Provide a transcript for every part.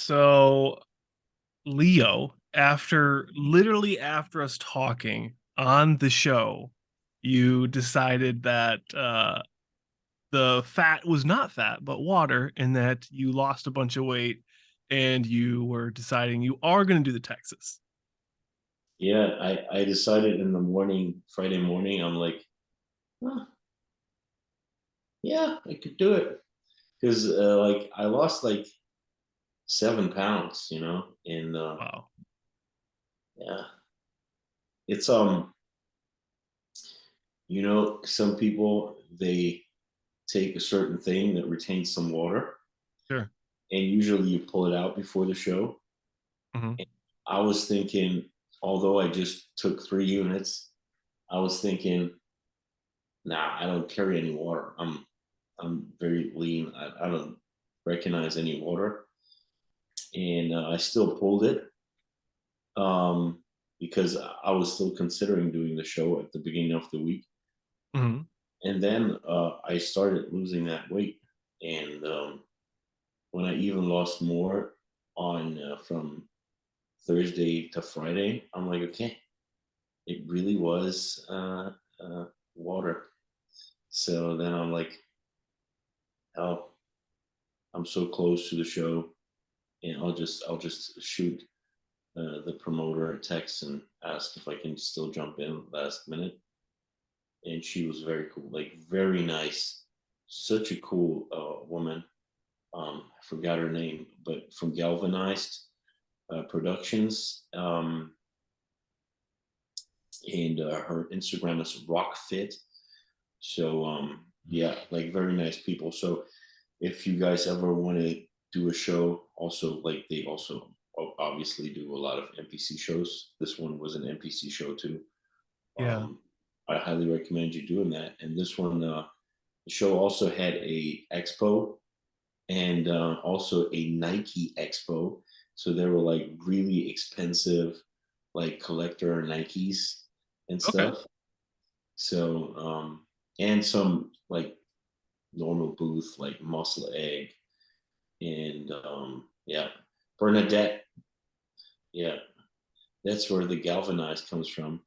So Leo, literally after us talking on the show, you decided that the fat was not fat, but water, and that you lost a bunch of weight, and you were deciding you are going to do the Texas. Yeah, I decided in the morning, Friday morning, I'm like, huh, yeah, I could do it. Because like I lost like 7 pounds, and Wow. yeah, it's some people they take a certain thing that retains some water, Sure. and usually you pull it out before the show. Hmm. And I was thinking, although I just took 3 units, I was thinking, nah, I don't carry any water. I'm very lean. I don't recognize any water, and I still pulled it um, because I was still considering doing the show at the beginning of the week, Hmm. and then I started losing that weight, and when I even lost more on from Thursday to Friday, I'm like, okay, it really was water. So then I'm like, oh, I'm so close to the show, and I'll just shoot the promoter a text and ask if I can still jump in last minute. And she was very cool, like very nice, such a cool woman. I forgot her name, but from Galvanized Productions, and her Instagram is Rockfit. So yeah, like very nice people. So if you guys ever want to do a show, also like they also obviously do a lot of NPC shows. This one was an NPC show too. Yeah. I highly recommend you doing that. And this one, the show also had a expo and also a Nike expo. So there were like really expensive, like collector Nikes and Okay. stuff. So and some like normal booth like Muscle Egg and yeah, Bernadette. Yeah, that's where the galvanized comes from.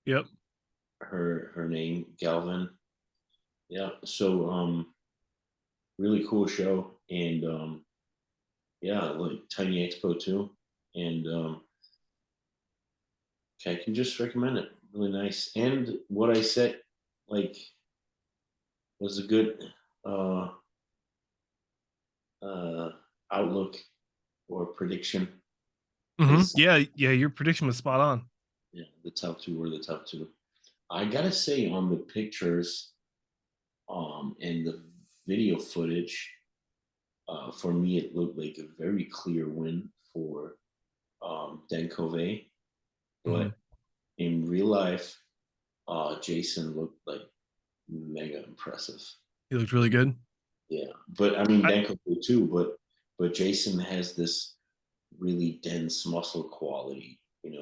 Yep. Her name Galvin. Yeah, so really cool show, and yeah, like Tiny Expo too, and I can just recommend it. Really nice, and what I said like was a good uh, uh, outlook or prediction because Yeah. Yeah. Your prediction was spot on. yeah, the top two were the top two. I gotta say on the pictures and the video footage, for me it looked like a very clear win for Dan Covey, Hmm. but in real life, Jason looked like mega impressive. He looked really good. Yeah, but I mean I, Dan Covey too, but Jason has this really dense muscle quality, and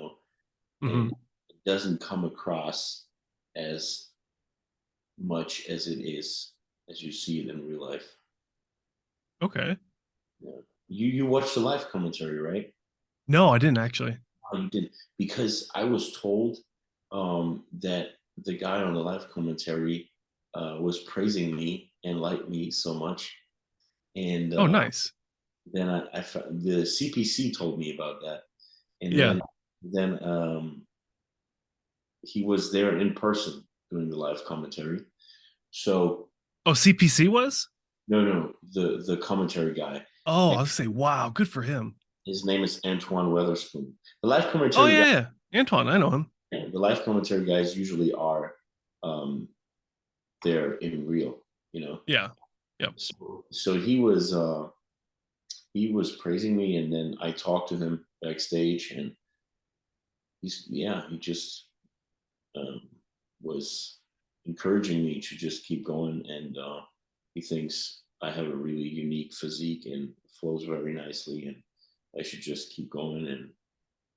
mhm. it doesn't come across as much as it is as you see it in real life. Okay. Yeah. You watched the live commentary, right? No, I didn't actually. Oh, you did because I was told that the guy on the live commentary was praising me and liked me so much, and Oh, nice. then the CPC told me about that, and Yeah. then he was there in person doing the live commentary. So Oh, CPC was? no, the commentary guy. Oh, And I was say, wow, good for him. his name is Antoine Weatherspoon. The live Oh, commentary guy, yeah, yeah. Antoine, I know him. the live commentary guys usually are um, there in real, you know. Yeah. Yep. So he was praising me, and then I talked to him backstage, and he just um, was encouraging me to just keep going, and he thinks I have a really unique physique and flows very nicely, and I should just keep going, and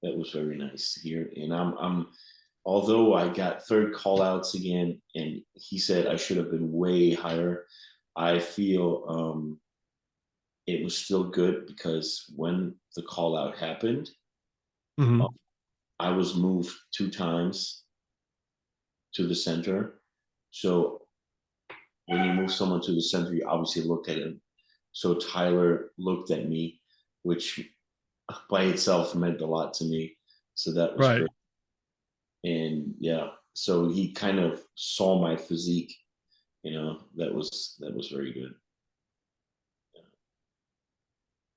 that was very nice to hear. And I'm although I got third call outs again, and he said I should have been way higher, I feel it was still good because when the call out happened, uh, Hmm. I was moved 2 times to the center. So when you move someone to the center, you obviously look at him. So Tyler looked at me, which by itself meant a lot to me. So that was Right. great. And yeah, so he kind of saw my physique. That was very good.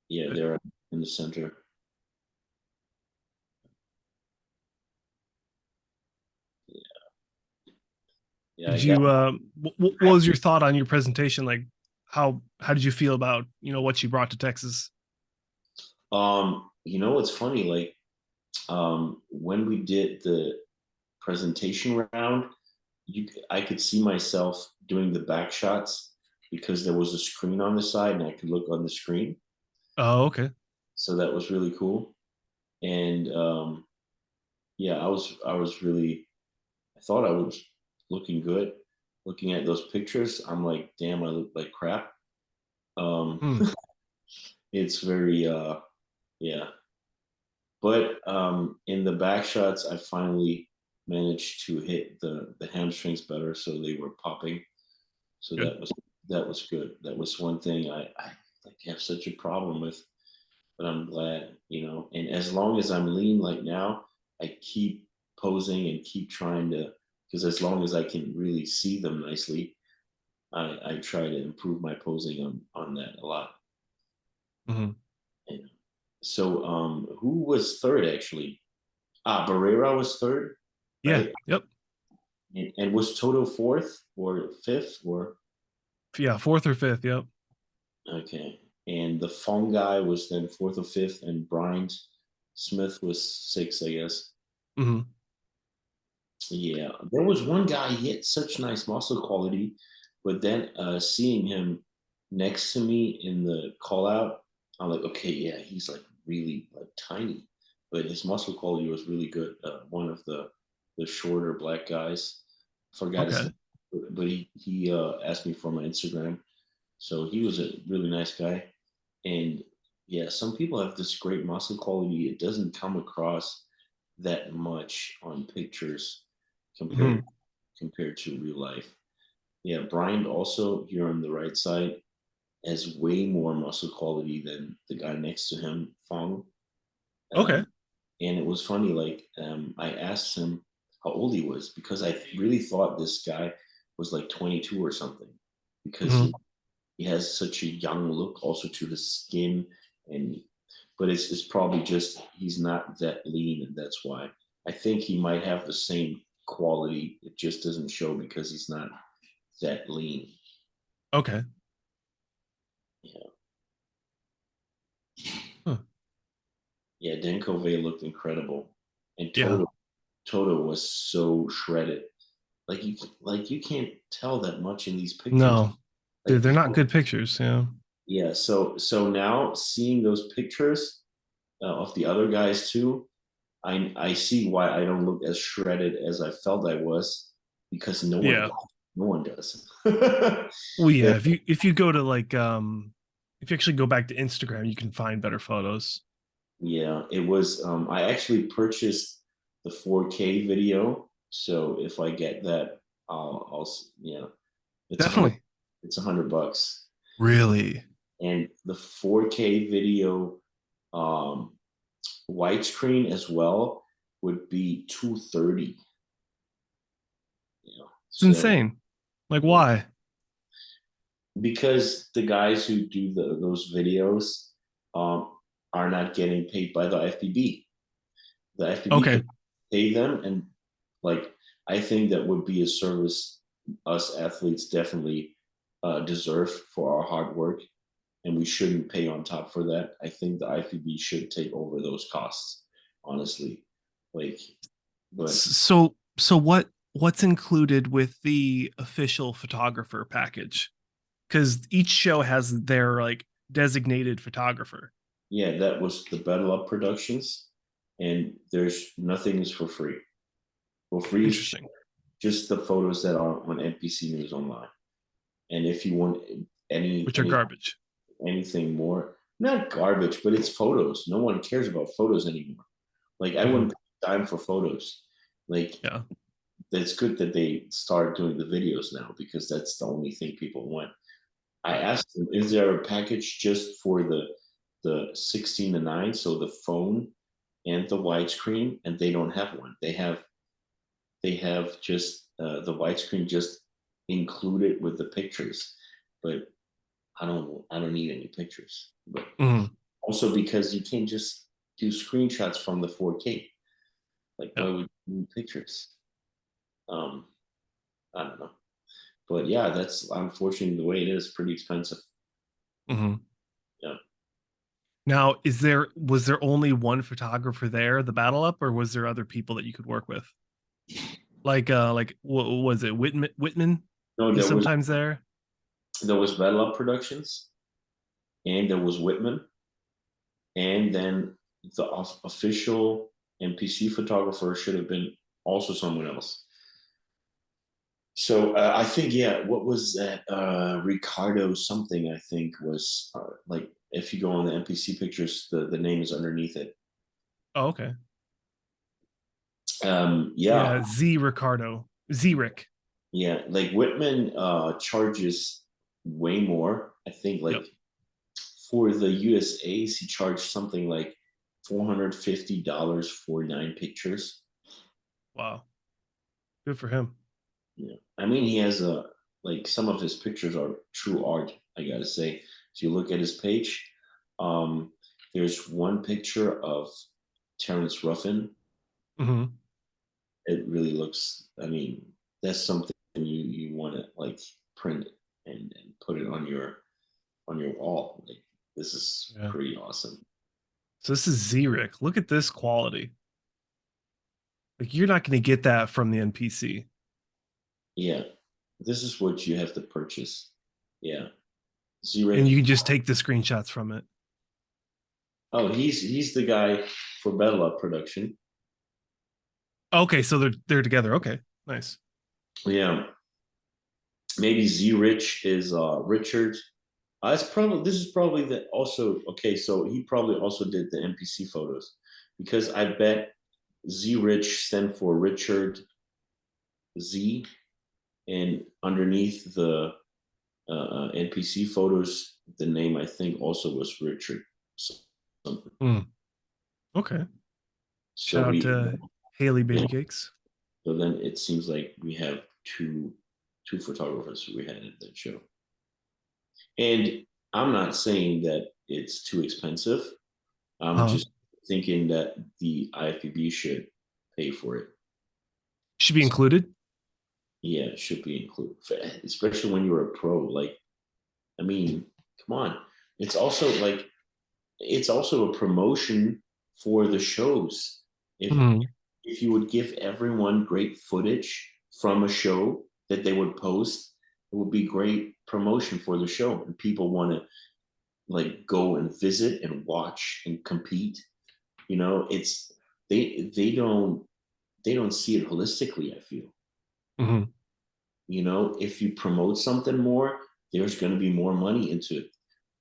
Yeah, they're in the center. Yeah, I Did got. you what was your thought on your presentation? Like how did you feel about, what you brought to Texas? It's funny. Like, when we did the presentation round, I could see myself doing the back shots because there was a screen on the side and I could look on the screen. Oh, okay. So that was really cool. And yeah, I was really, I thought I was looking good. Looking at those pictures, I'm like, damn, I look like crap. Um, Hmm. it's very yeah. But in the back shots, I finally managed to hit the hamstrings better, so they were popping. So Good. that was good. That was one thing I like have such a problem with, but I'm glad. And as long as I'm lean like now, I keep posing and keep trying to, because as long as I can really see them nicely, I try to improve my posing on that a lot. Hmm. And so who was third actually? Barrera was third, Yeah. right? Yep. And was Toto fourth or fifth or Yeah, fourth or fifth. Yep. okay. And the Fong guy was then fourth or fifth, and Brian Smith was sixth, I guess. Hmm. Yeah, there was one guy. He had such nice muscle quality, but then seeing him next to me in the call out, I'm like, okay, yeah, he's like really like tiny, but his muscle quality was really good. One of the shorter black guys, forgot his Okay. name, but he asked me for my Instagram, so he was a really nice guy. And yeah, some people have this great muscle quality. It doesn't come across that much on pictures compared Hmm. compared to real life. Yeah, Brian also here on the right side has way more muscle quality than the guy next to him, Fong. Okay. Um, and it was funny, like I asked him how old he was because I really thought this guy was like 22 or something because Hmm. he has such a young look also to his skin, and but it's probably just he's not that lean, and that's why I think he might have the same quality. It just doesn't show because he's not that lean. Okay. Yeah, Huh. yeah. Denkove looked incredible, and Yeah. Toto was so shredded. Like you can't tell that much in these pictures. No, dude, Like they're not good pictures. Yeah. yeah, so now seeing those pictures of the other guys too, I see why I don't look as shredded as I felt I was because Yeah. no one does. Well, yeah. If you go to like if you actually go back to Instagram, you can find better photos. Yeah, it was. I actually purchased the 4K video, so if I get that, I'll yeah, it's a hundred. Definitely. It's $100, Really. and the 4K video um, widescreen as well would be 230. It's So insane. Like, yeah, why? because the guys who do those videos um, are not getting paid by the IFBB. The IFBB Okay. can pay them, and like I think that would be a service us athletes definitely deserve for our hard work, and we shouldn't pay on top for that. I think the IFBB should take over those costs, honestly. Like, but So what's included with the official photographer package? Because each show has their like designated photographer. yeah, that was the Battle Up Productions, and there's nothing is for free. For free is Interesting. just the photos that are on NPC News Online. And if you want Which are any garbage. anything more. Not garbage, but it's photos. No one cares about photos anymore. Like I wouldn't pay time for photos. Like Yeah. it's good that they start doing the videos now because that's the only thing people want. I asked them, is there a package just for the 16:9, so the phone and the widescreen? And they don't have one. They have just the widescreen just included with the pictures, but I don't need any pictures. But Mhm. also because you can't just do screenshots from the 4K. Like Yeah. why would you need pictures? Um, I don't know. But yeah, that's unfortunately the way it is. Pretty expensive. Mhm. Yeah. Now, was there only one photographer there, the battle up, or was there other people that you could work with? Like what was it? Whitman? No, He's there was sometimes there. Battle Up Productions, and there was Whitman, and then the official NPC photographer should have been also someone else. So I think, yeah, what was that? Ricardo something, I think, was like if you go on the NPC pictures, the name is underneath it. Oh, okay. Yeah, Yeah, Z Ricardo. Z Rick. yeah. Like Whitman charges way more. I think Yep. like for the USAs, he charged something like $450 for 9 pictures. Wow. Good for him. Yeah, I mean, he has a like some of his pictures are true art. I gotta say, if you look at his page, um, there's one picture of Terrence Ruffin. Hmm. It really looks. I mean, that's something you want to like print and put it on your wall. Like this is Yeah. pretty awesome. So this is Z Rick. Look at this quality. Like you're not going to get that from the NPC. Yeah, this is what you have to purchase. Yeah, And Zurich. you can just take the screenshots from it. Oh, he's the guy for Battle Up Production. Okay, so they're together. Okay. Nice. Yeah, maybe Z Rich is Richard. It's probably this is probably the also okay. So he probably also did the NPC photos because I bet Z Rich stand for Richard Z, and underneath the NPC photos, the name I think also was Richard something. Mm, okay. So Shout out we to Haley yeah. Baby Cakes. So then it seems like we have two photographers we had at that show. And I'm not saying that it's too expensive. I'm Uh, just thinking that the IFBB should pay for it. should be included. Yeah, it should be included, especially when you're a pro. Like, I mean, come on. It's also like it's also a promotion for the shows. If Mm, if you would give everyone great footage from a show that they would post, it would be great promotion for the show, and people want to like go and visit and watch and compete. You know, it's they don't see it holistically. I feel, mhm. you know, if you promote something more, there's going to be more money into it.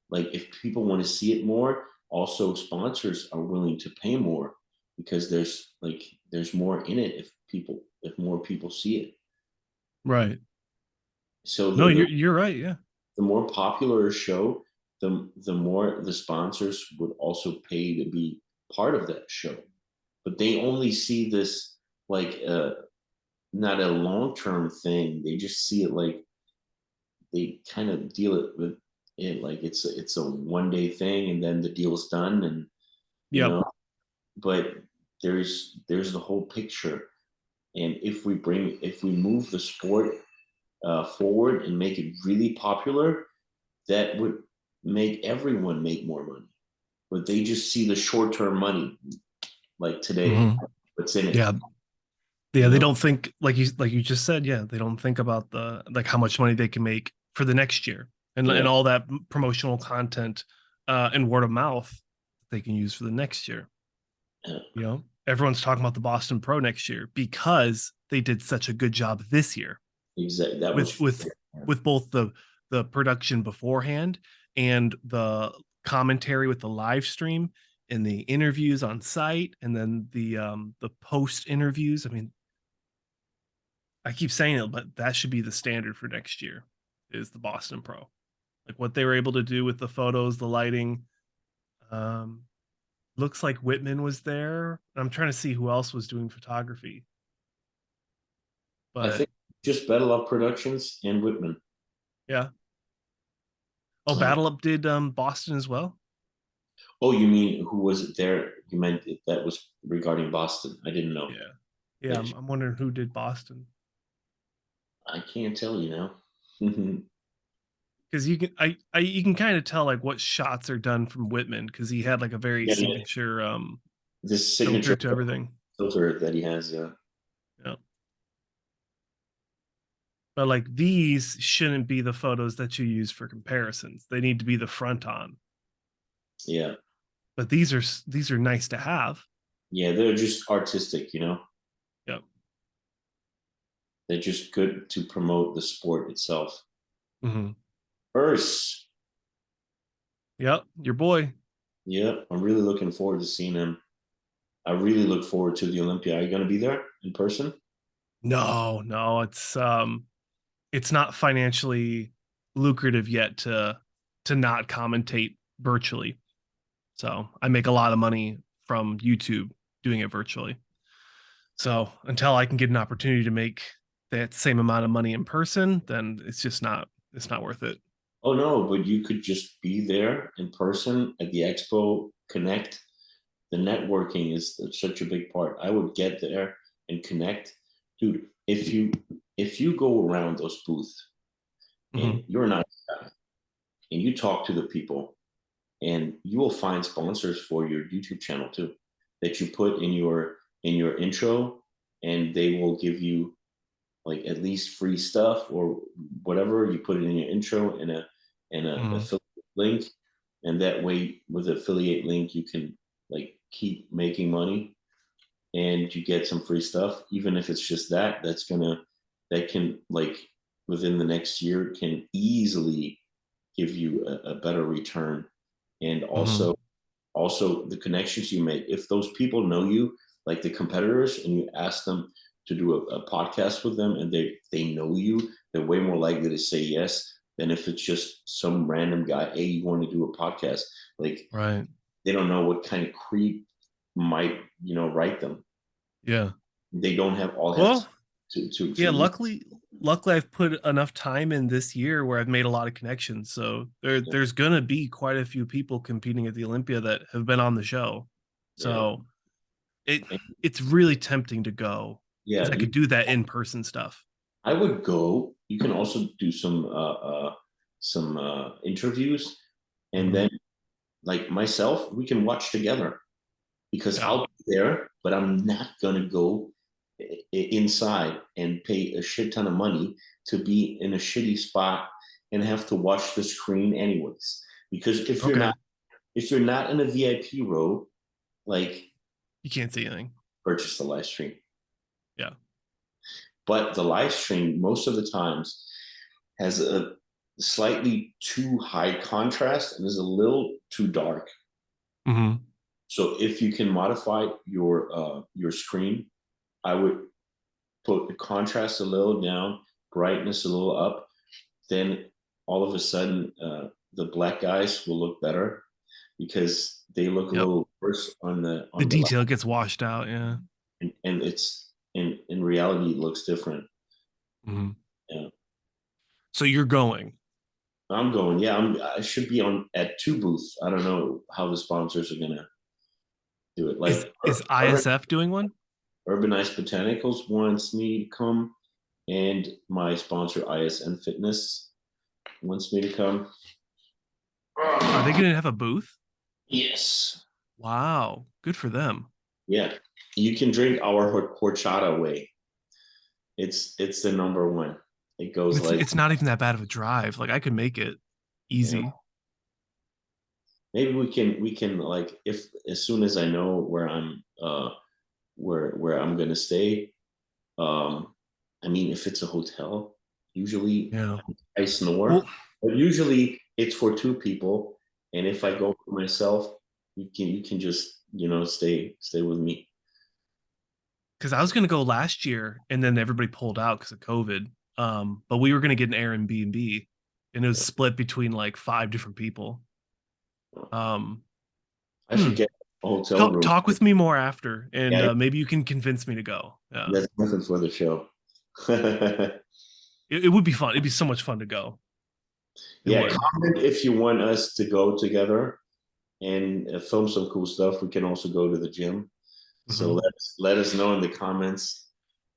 Like if people want to see it more, also sponsors are willing to pay more because there's more in it if more people see it. Right. So No, the you're right. Yeah. the more popular a show, the more the sponsors would also pay to be part of that show. But they only see this like not a long term thing. They just see it like they kind of deal it with it like it's a 1 day thing and then the deal's done and you Yep. know. But there's the whole picture, and if we move the sport forward and make it really popular, that would make everyone make more money. But they just see the short term money, like today, Hmm. what's in it, Yeah. you Yeah. They know? don't think like you just said. Yeah. They don't think about the like how much money they can make for the next year Yeah, and all that promotional content and word of mouth they can use for the next year. yeah, You know, everyone's talking about the Boston Pro next year because they did such a good job this year exactly. That with was with with both the production beforehand and the commentary with the live stream and the interviews on site, and then the post interviews. I mean, I keep saying it, but that should be the standard for next year is the Boston Pro. Like what they were able to do with the photos, the lighting. Um, Looks like Whitman was there. I'm trying to see who else was doing photography, I but think just Battle Up Productions and Whitman. yeah. Oh, Uh, Battle Up did Boston as well. oh, you mean who was it there? You meant that was regarding Boston. I didn't know. Yeah, yeah. That I'm wondering who did Boston I can't tell you now. because you can you can kind of tell like what shots are done from Whitman because he had like a very Yeah, yeah. signature This filter signature to everything. filter that he has. Yeah. But like these shouldn't be the photos that you use for comparisons. They need to be the front on. Yeah, But these are nice to have. yeah. They're just artistic, you know. Yep. They're just good to promote the sport itself. Hmm. Urs, Yep. Your boy. yeah, I'm really looking forward to seeing him. I really look forward to the Olympia. Are you going to be there in person? No, no, it's not financially lucrative yet to not commentate virtually. So I make a lot of money from YouTube doing it virtually. So until I can get an opportunity to make that same amount of money in person, then it's not worth it. Oh no, but you could just be there in person at the expo, connect. The networking is such a big part. I would get there and connect, dude. If you go around those booths and Hmm. you're not and you talk to the people and you will find sponsors for your YouTube channel too that you put in your intro, and they will give you like at least free stuff or whatever. You put it in your intro and a Hmm. affiliate link, and that way with affiliate link you can like keep making money and you get some free stuff, even if it's just that can like within the next year can easily give you a better return. And Hmm. also the connections you make, if those people know you like the competitors and you ask them to do a podcast with them and they know you, they're way more likely to say yes than if it's just some random guy, hey, you want to do a podcast, like Right. they don't know what kind of creep might write them. Yeah. They don't have all have Well, to yeah, read. luckily I've put enough time in this year where I've made a lot of connections. So there's gonna be quite a few people competing at the Olympia that have been on the show. Yeah, So it and it's really tempting to go because yeah, I could do that in person stuff. I would go. You can also do some interviews, and Hmm. then like myself, we can watch together because Yeah. I'll be there, but I'm not gonna go inside and pay a shit ton of money to be in a shitty spot and have to watch the screen anyways. Because Okay. if you're not in a VIP row, like You can't see anything. purchase the live stream. Yeah. But the live stream most of the times has a slightly too high contrast and is a little too dark. Hmm. So if you can modify your screen, I would put the contrast a little down, brightness a little up. Then all of a sudden, the black guys will look better because they look a Yep. little worse The on the detail gets washed out. Yeah. and it's in reality it looks different. Hmm. Yeah. So you're going. I'm going. Yeah, I should be on at two booths. I don't know how the sponsors are gonna do it. Like Is ISF doing one? Urbanized Botanicals wants me to come, and my sponsor ISN Fitness wants me to come. Are they going to have a booth? Yes. Wow. Good for them. Yeah. You can drink our horchata way. It's the number one. It And goes like it's not even that bad of a drive. Like I could make it yeah. easy. Maybe we can like if as soon as I know where I'm gonna stay. I mean, if it's a hotel, usually Yeah. I snore, Well, but usually it's for two people, and if I go for myself, you can just stay with me. Because I was going to go last year and then everybody pulled out because of COVID. But we were going to get an Airbnb and it was split between like 5 different people. Um, I hmm. should get a hotel talk, room. talk with me more after, and Yeah, maybe you can convince me to go. Yeah, that's nothing for the show. it would be fun. It'd be so much fun to go. It Yeah, would. comment if you want us to go together and film some cool stuff. We can also go to the gym. So Mhm. let us know in the comments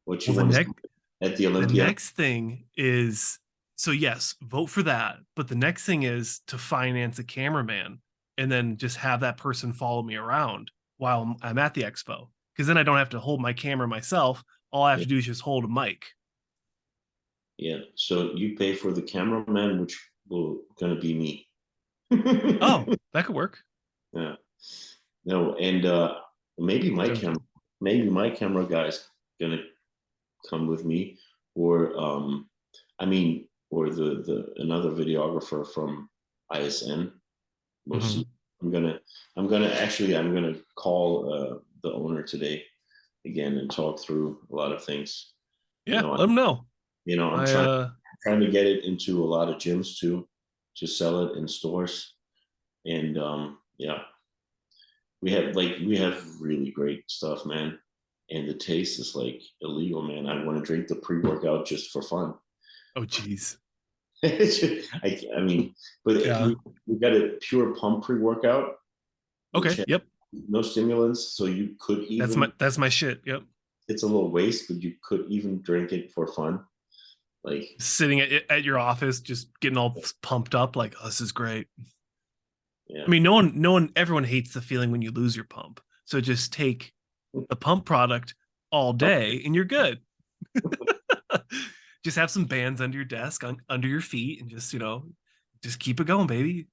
what you Well, want to see at the the Olympia. next thing is, so yes, vote for that. But the next thing is to finance a cameraman and then just have that person follow me around while I'm at the expo. Because then I don't have to hold my camera myself. All I have Yeah, to do is just hold a mic. yeah. So you pay for the cameraman, which will gonna be me. Oh, that could work. Yeah. No, and maybe my Dun, camera, dun. maybe my camera guy's gonna come with me, or I mean, or the another videographer from ISN. We'll see. Mhm. I'm gonna I'm gonna call the owner today again and talk through a lot of things. You Yeah, know, let them know. I'm I trying to get it into a lot of gyms too, to sell it in stores. And yeah, we have really great stuff, man. And the taste is like illegal, man. I want to drink the pre-workout just for fun. Oh geez. I mean, but Yeah. we got a pure pump pre-workout, which Okay. has Yep. no stimulants, so you could even, That's my shit. Yep. it's a little waste, but you could even drink it for fun. Like, Sitting at your office, just getting all pumped up, like, oh, this is great. I yeah. mean, everyone hates the feeling when you lose your pump. So just take the pump product all day and you're good. Just have some bands under your desk, under your feet, and just keep it going, baby.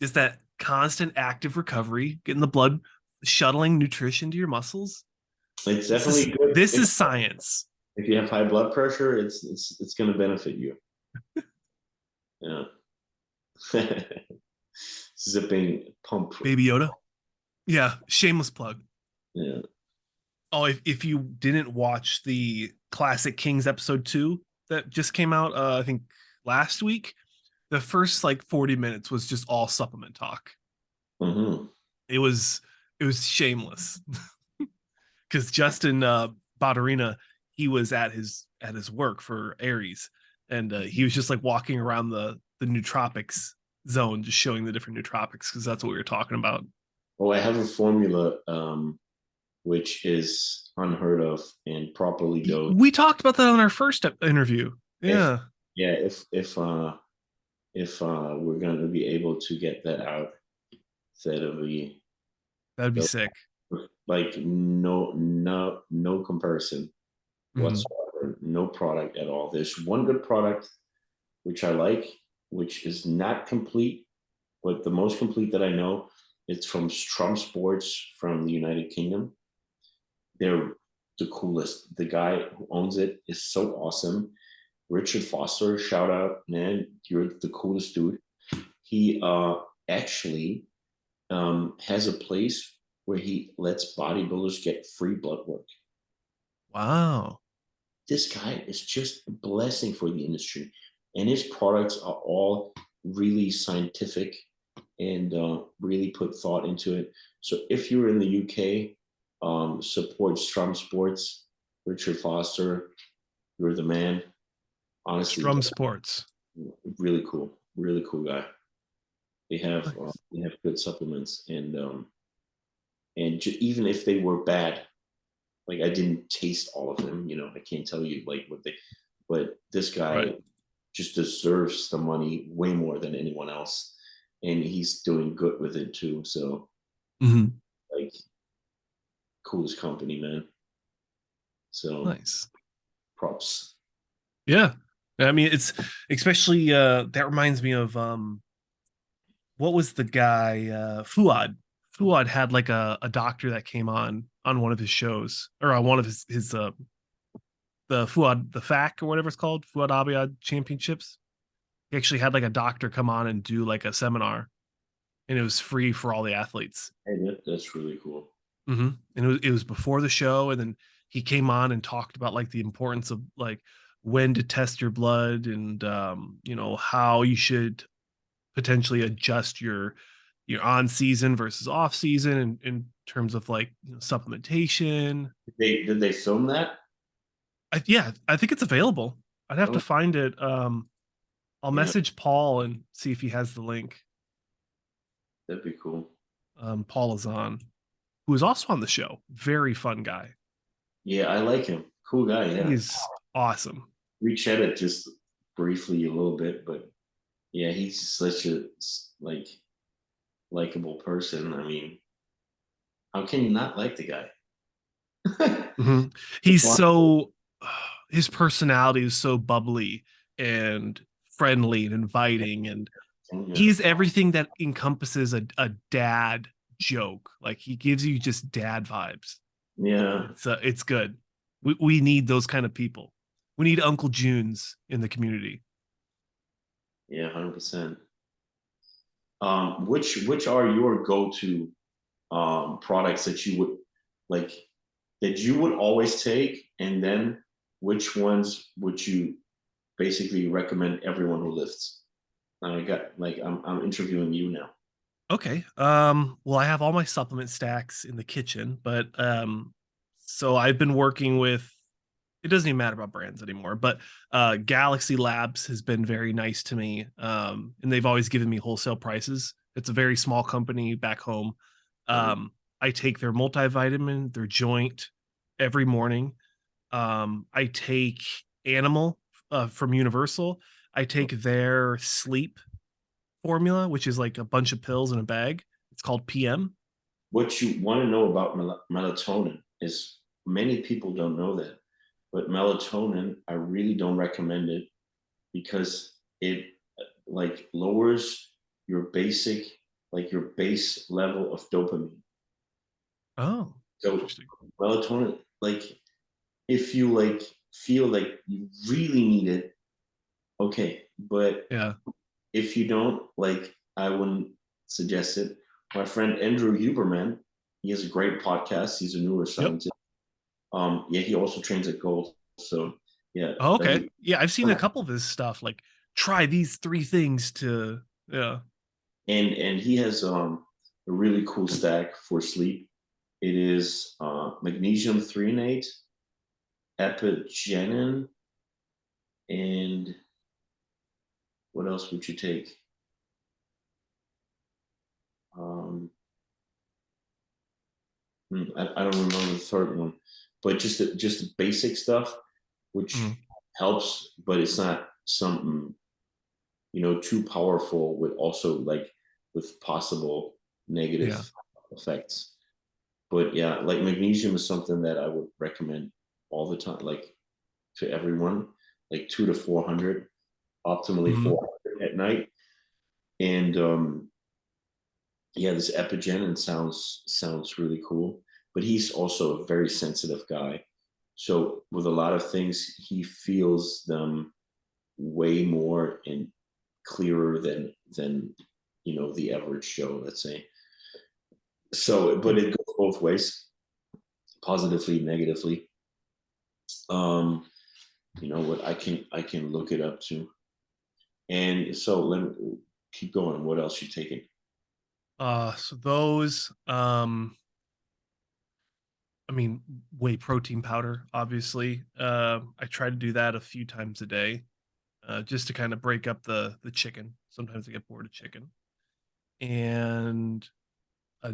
Just that constant active recovery, getting the blood shuttling nutrition to your muscles. It's This is definitely good this is science. if you have high blood pressure. It's going to benefit you. Yeah. Zipping pump. Baby Yoda. Yeah, shameless plug. Yeah. Oh, if you didn't watch the Classic Kings episode 2 that just came out, I think last week, the first like 40 minutes was just all supplement talk. Mm-hmm. It was it was shameless because Justin Bodarina, he was at his work for Aries, and he was just like walking around the nootropics zone, just showing the different nootropics because that's what we were talking about. Oh, I have a formula which is unheard of and properly dosed. We talked about that on our first interview. If Yeah, yeah, if we're going to be able to get that out, that'll be that'd be that'll, sick. like no comparison Mhm. whatsoever. No product at all. There's one good product which I like, which is not complete, but the most complete that I know. It's from Strum Sports from the United Kingdom. They're the coolest. The guy who owns it is so awesome. Richard Foster, shout out, man. You're the coolest dude. He actually has a place where he lets bodybuilders get free blood work. Wow. This guy is just a blessing for the industry. And his products are all really scientific and really put thought into it. So if you're in the UK, support Strum Sports, Richard Foster, you're the man. Honestly, Strum Sports. really cool guy. Nice. They have good supplements, and even if they were bad, like I didn't taste all of them. I can't tell you like what they, but this Right. guy just deserves the money way more than anyone else, and he's doing good with it too. So Mhm. like, coolest company, man. So Nice. props. Yeah. I mean, it's especially that reminds me of what was the guy Fuad. Fuad had like a doctor that came on one of his shows or on one of his the Fuad the FAC or whatever it's called, Fuad Abiad Championships. He actually had like a doctor come on and do like a seminar, and it was free for all the athletes. Hey, that's really cool. And it was before the show, and then he came on and talked about like the importance of like when to test your blood, and how you should potentially adjust your on season versus off season in terms of like supplementation. Did they film that? Yeah, I think it's available. I'd have to Oh, find it. I'll yeah, message Paul and see if he has the link. that'd be cool. Paul is on, who is also on the show. Very fun guy. Yeah, I like him. Cool guy. He Yeah, is awesome. we chatted just briefly a little bit, but yeah, he's such a like likable person. I mean, how can you not like the guy? Mhm. He's so his personality is so bubbly and friendly and inviting, and Yeah, he's everything that encompasses a dad joke. Like he gives you just dad vibes. yeah, It's good. We need those kind of people. We need Uncle Junes in the community. yeah, 100%. Which are your go-to products that you would like that you would always take, and then which ones would you basically recommend everyone who lifts? I got like I'm interviewing you now. Okay. Well, I have all my supplement stacks in the kitchen, but so I've been working with, it doesn't even matter about brands anymore, but Galaxy Labs has been very nice to me. And they've always given me wholesale prices. It's a very small company back home. Uh, I take their multivitamin, their joint every morning. I take Animal from Universal. I take their sleep formula, which is like a bunch of pills in a bag. It's called PM. what you want to know about melatonin is many people don't know that, but melatonin I really don't recommend it because it like lowers your basic like your base level of dopamine. Oh, So interesting. melatonin, like if you like feel like you really need it, okay. But Yeah. if you don't, like I wouldn't suggest it. My friend Andrew Huberman, he has a great podcast. He's a Yep. neuroscientist. Yeah, he also trains at Gold. So yeah, Oh, okay. he, Yeah, I've seen a couple of his stuff. Like, try these three things to. Yeah. and he has a really cool stack for sleep. It is magnesium threonate, epigenin, and what else would you take? Um, I don't remember the third one, but just the basic stuff, which Mhm. helps, but it's not something too powerful with also like with possible Yeah. negative effects. But yeah, like magnesium is something that I would recommend all the time, like to everyone, like 2 to 400, optimally Mhm. 400 at night. And yeah, this epigenin sounds really cool, but he's also a very sensitive guy. So with a lot of things, he feels them way more and clearer than the average Joe, let's say. So, but it goes both ways, positively, negatively. Um, you know what? I can look it up too. And so let me keep going. What else you taking? So those, I mean, whey protein powder, obviously. I try to do that a few times a day, just to kind of break up the chicken. Sometimes I get bored of chicken. And I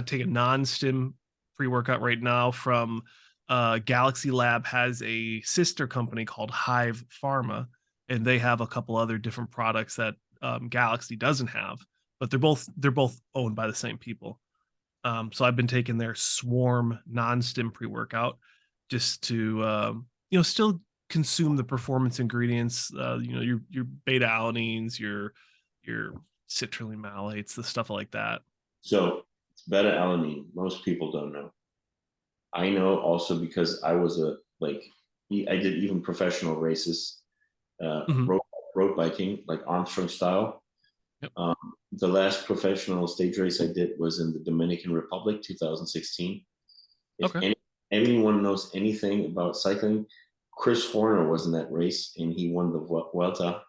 take a non-stim pre-workout right now from Galaxy Lab has a sister company called Hive Pharma, and they have a couple other different products that Galaxy doesn't have, but they're both owned by the same people. So I've been taking their Swarm non-stim pre-workout just to still consume the performance ingredients. Your beta alanines, your citrulline malates, the stuff like that. So it's beta alanine. Most people don't know. I know also because I was a like I did even professional races, Mhm. road road biking, like Armstrong style. Yep. The last professional stage race I did was in the Dominican Republic, 2016. If Okay. anyone knows anything about cycling, Chris Horner was in that race and he won the Vuelta.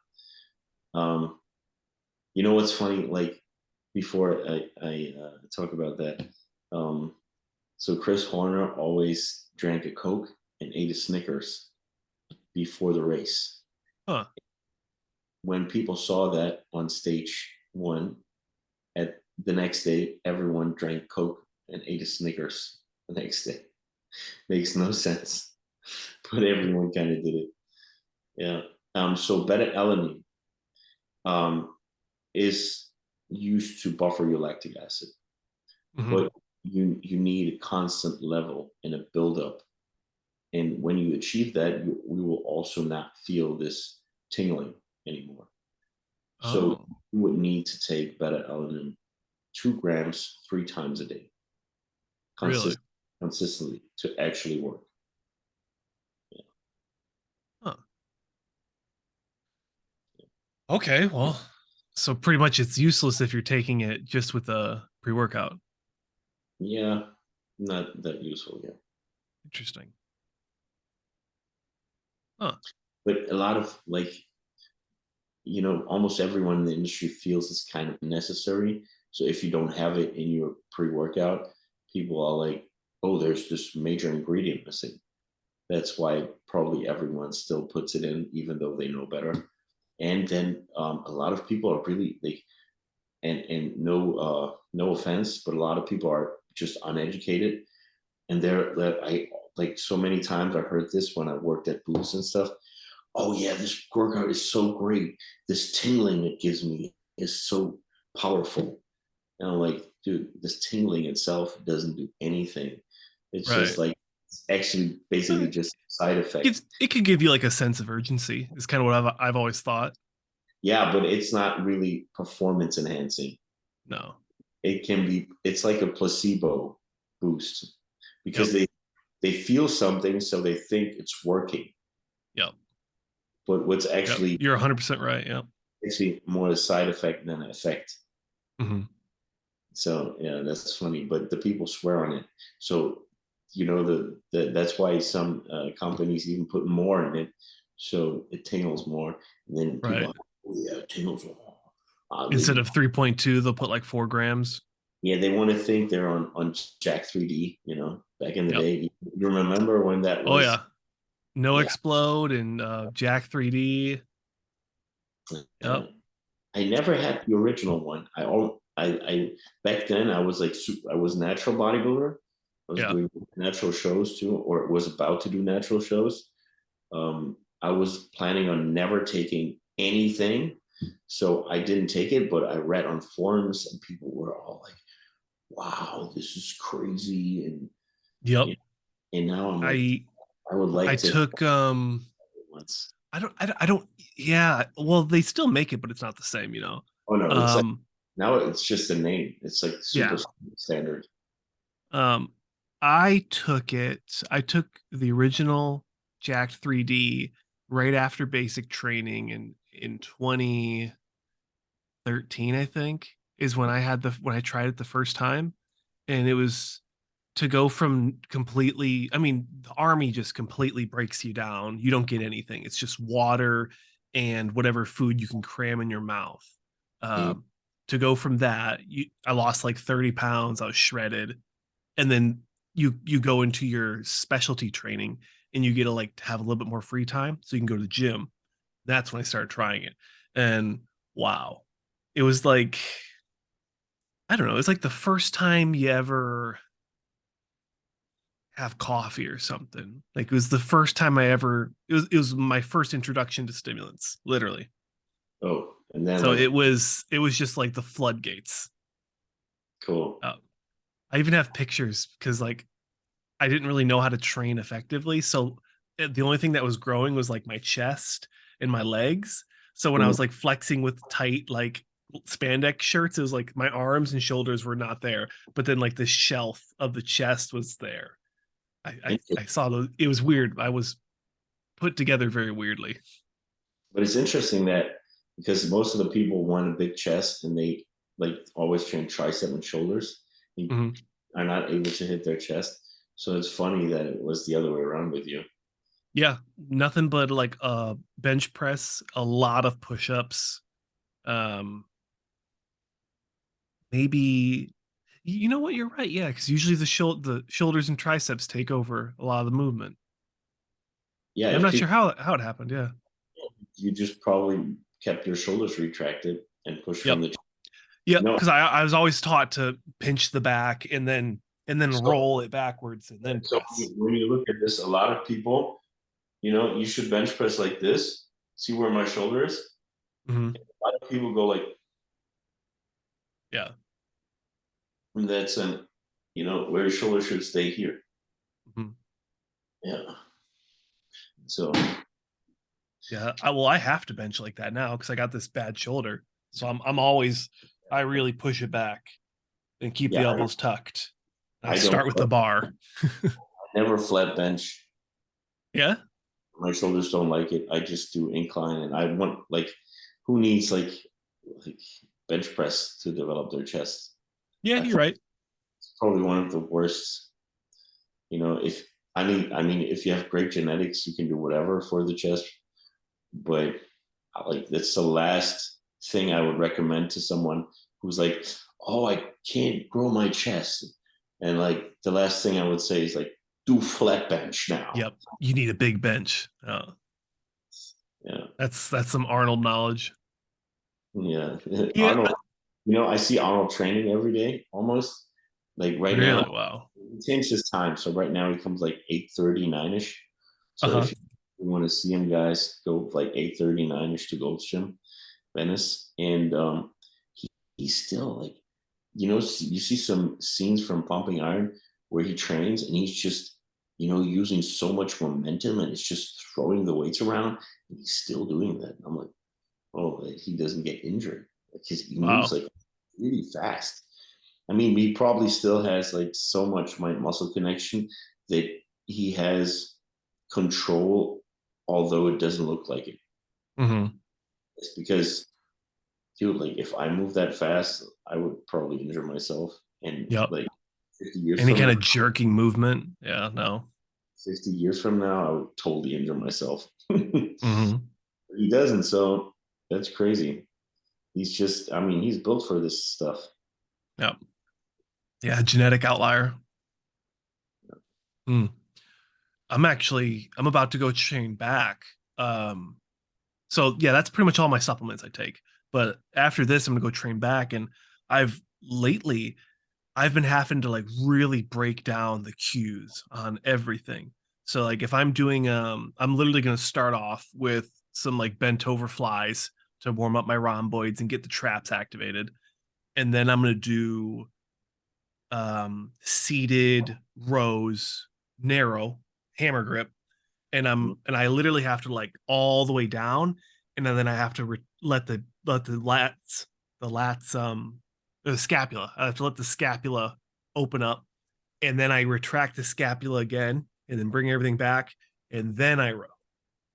You know what's funny? Like before I talk about that, so Chris Horner always drank a Coke and ate a Snickers before the race. Huh. When people saw that on stage one, at the next day, everyone drank Coke and ate a Snickers the next day. Makes no sense, but everyone kind of did it. Yeah. So beta-alanine is used to buffer your lactic acid, Hmm. but you need a constant level and a buildup. And when you achieve that, we will also not feel this tingling anymore. So Oh, you would need to take beta-alanine 2 grams 3 times a day, really? consistently to actually work. Yeah. Huh. Okay, well, so pretty much it's useless if you're taking it just with a pre-workout. Yeah, not that useful. Yeah, Interesting. Huh. but a lot of like almost everyone in the industry feels it's kind of necessary. So if you don't have it in your pre-workout, people are like, "Oh, there's this major ingredient missing." That's why probably everyone still puts it in, even though they know better. And then a lot of people are really like, and no offense, but a lot of people are just uneducated, and I like so many times I heard this when I worked at booths and stuff. Oh yeah, this workout is so great. This tingling it gives me is so powerful. And I'm like, dude, this tingling itself doesn't do anything. It's just Right. like it's actually basically just a side effect. It could give you like a sense of urgency. Is kind of what I've always thought. Yeah, but it's not really performance enhancing. No. It can be. It's like a placebo boost Yep. because they feel something, so they think it's working. Yep. But what's Yep. actually You're 100% right. Yep. more a side effect than an effect. Hmm. So yeah, that's funny. But the people swear on it. So that's why some companies even put more in it, so it tingles more. And then people, Right. are, oh yeah, it tingles more. Instead of 3.2, they'll put like 4 grams. Yeah, they want to think they're on Jack 3D. Back in the Yep. day, you remember when that Oh was? yeah. No Yeah, explode and Jack 3D. uh, Yep. I never had the original one. I back then I was like I was natural bodybuilder. I was Yeah. doing natural shows too, or was about to do natural shows. I was planning on never taking anything, so I didn't take it. But I read on forums, and people were all like, "Wow, this is crazy!" Yep. And now I'm like, I I would I like to took once. I don't yeah, well they still make it but it's not the same, you know. Oh no, it's like Um now it's just a name. It's like super yeah. standard. Um I took the original Jacked 3D right after basic training in 2013, I think, is when I tried it the first time. And it was to go from completely, I mean, the army just completely breaks you down. You don't get anything. It's just water and whatever food you can cram in your mouth. Mm. Um, to go from that, I lost like 30 pounds. I was shredded. And then you go into your specialty training and you get to like have a little bit more free time so you can go to the gym. That's when I started trying it. And wow, it was like, I don't know, it's like the first time you ever have coffee or something. Like it was the first time I ever it was my first introduction to stimulants, literally. Oh, and then So like it was just like the floodgates. cool. I even have pictures because like I didn't really know how to train effectively. So the only thing that was growing was like my chest and my legs. So when I Mhm. was like flexing with tight like spandex shirts, it was like my arms and shoulders were not there, but then like the shelf of the chest was there. I saw it was weird. I was put together very weirdly. But it's interesting that because most of the people want a big chest and they like always train tricep and shoulders and Hmm. are not able to hit their chest. So it's funny that it was the other way around with you. Yeah, nothing but like bench press, a lot of push-ups. Um, maybe you know what, you're right. Yeah, because usually the shoulders and triceps take over a lot of the movement. Yeah, Yeah, I'm if not people, sure how it happened. Yeah. you just probably kept your shoulders retracted and pushed Yep. from the Yep. no. Because I was always taught to pinch the back and then So roll it backwards and then so press. when you look at this, a lot of people, you should bench press like this. See where my shoulder is. Hmm. A lot of people go like, Yeah. and that's an, where your shoulder should stay here. Hmm. Yeah. So Yeah. I have to bench like that now because I got this bad shoulder. So I'm always I really push it back and keep yeah, the elbows tucked. I I don't start with the bar. never flat bench. Yeah. My shoulders don't like it. I just do incline, and I want like, who needs like bench press to develop their chest? Yeah, I you're think right. it's probably one of the worst. If I mean, if you have great genetics, you can do whatever for the chest. But like that's the last thing I would recommend to someone who's like, oh, I can't grow my chest, and like the last thing I would say is like, do flat bench now. Yep. You need a big bench. Yeah, That's some Arnold knowledge. yeah. Yeah. Arnold, I see Arnold training every day almost. Like right now, Really? Wow. he changed his time. So right now he comes like 8:39ish. So Uh-huh. if you want to see him, guys, go like 8:39ish to Gold's Gym, Venice. And he's still like, you see some scenes from Pumping Iron where he trains and he's just, using so much momentum and it's just throwing the weights around. And he's still doing that. And I'm like, oh, like, he doesn't get injured because he moves Wow. like really fast. I mean, he probably still has like so much muscle connection that he has control, although it doesn't look like it. Hmm. It's because, dude, like if I move that fast, I would probably injure myself. And Yep. like 50 years Any from kind now, of jerking movement. Yeah, no. 50 years from now, I would totally injure myself. He Hmm. doesn't, so that's crazy. He's just, I mean, he's built for this stuff. Yep. Yeah, genetic outlier. Hmm. I'm about to go train back. Um, so yeah, that's pretty much all my supplements I take. But after this, I'm gonna go train back. And I've lately I've been having to like really break down the cues on everything. So like if I'm doing I'm literally gonna start off with some like bent over flies to warm up my rhomboids and get the traps activated. And then I'm gonna do seated rows, narrow hammer grip, and I literally have to like all the way down, and then I have to let the lats the scapula. I have to let the scapula open up, and then I retract the scapula again, and then bring everything back, and then I row.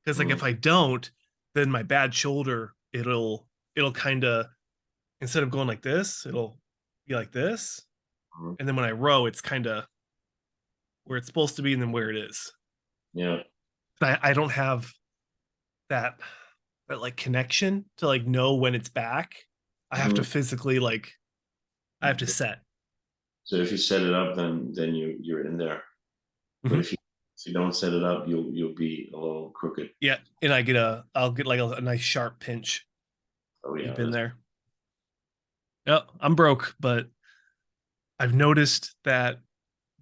Because like if Mhm. I don't, then my bad shoulder it'll kind of, instead of going like this, it'll be like this, and then when I row, it's kind of where it's supposed to be and then where it is. Yeah. I don't have that like connection to like know when it's back. I have to Mhm. physically like I have to set. So if you set it up, then you're in there. But Mhm. if you don't set it up, you'll be a little crooked. Yeah, and I'll get like a nice sharp pinch Oh yeah, deep in there. Yep, I'm broke, but I've noticed that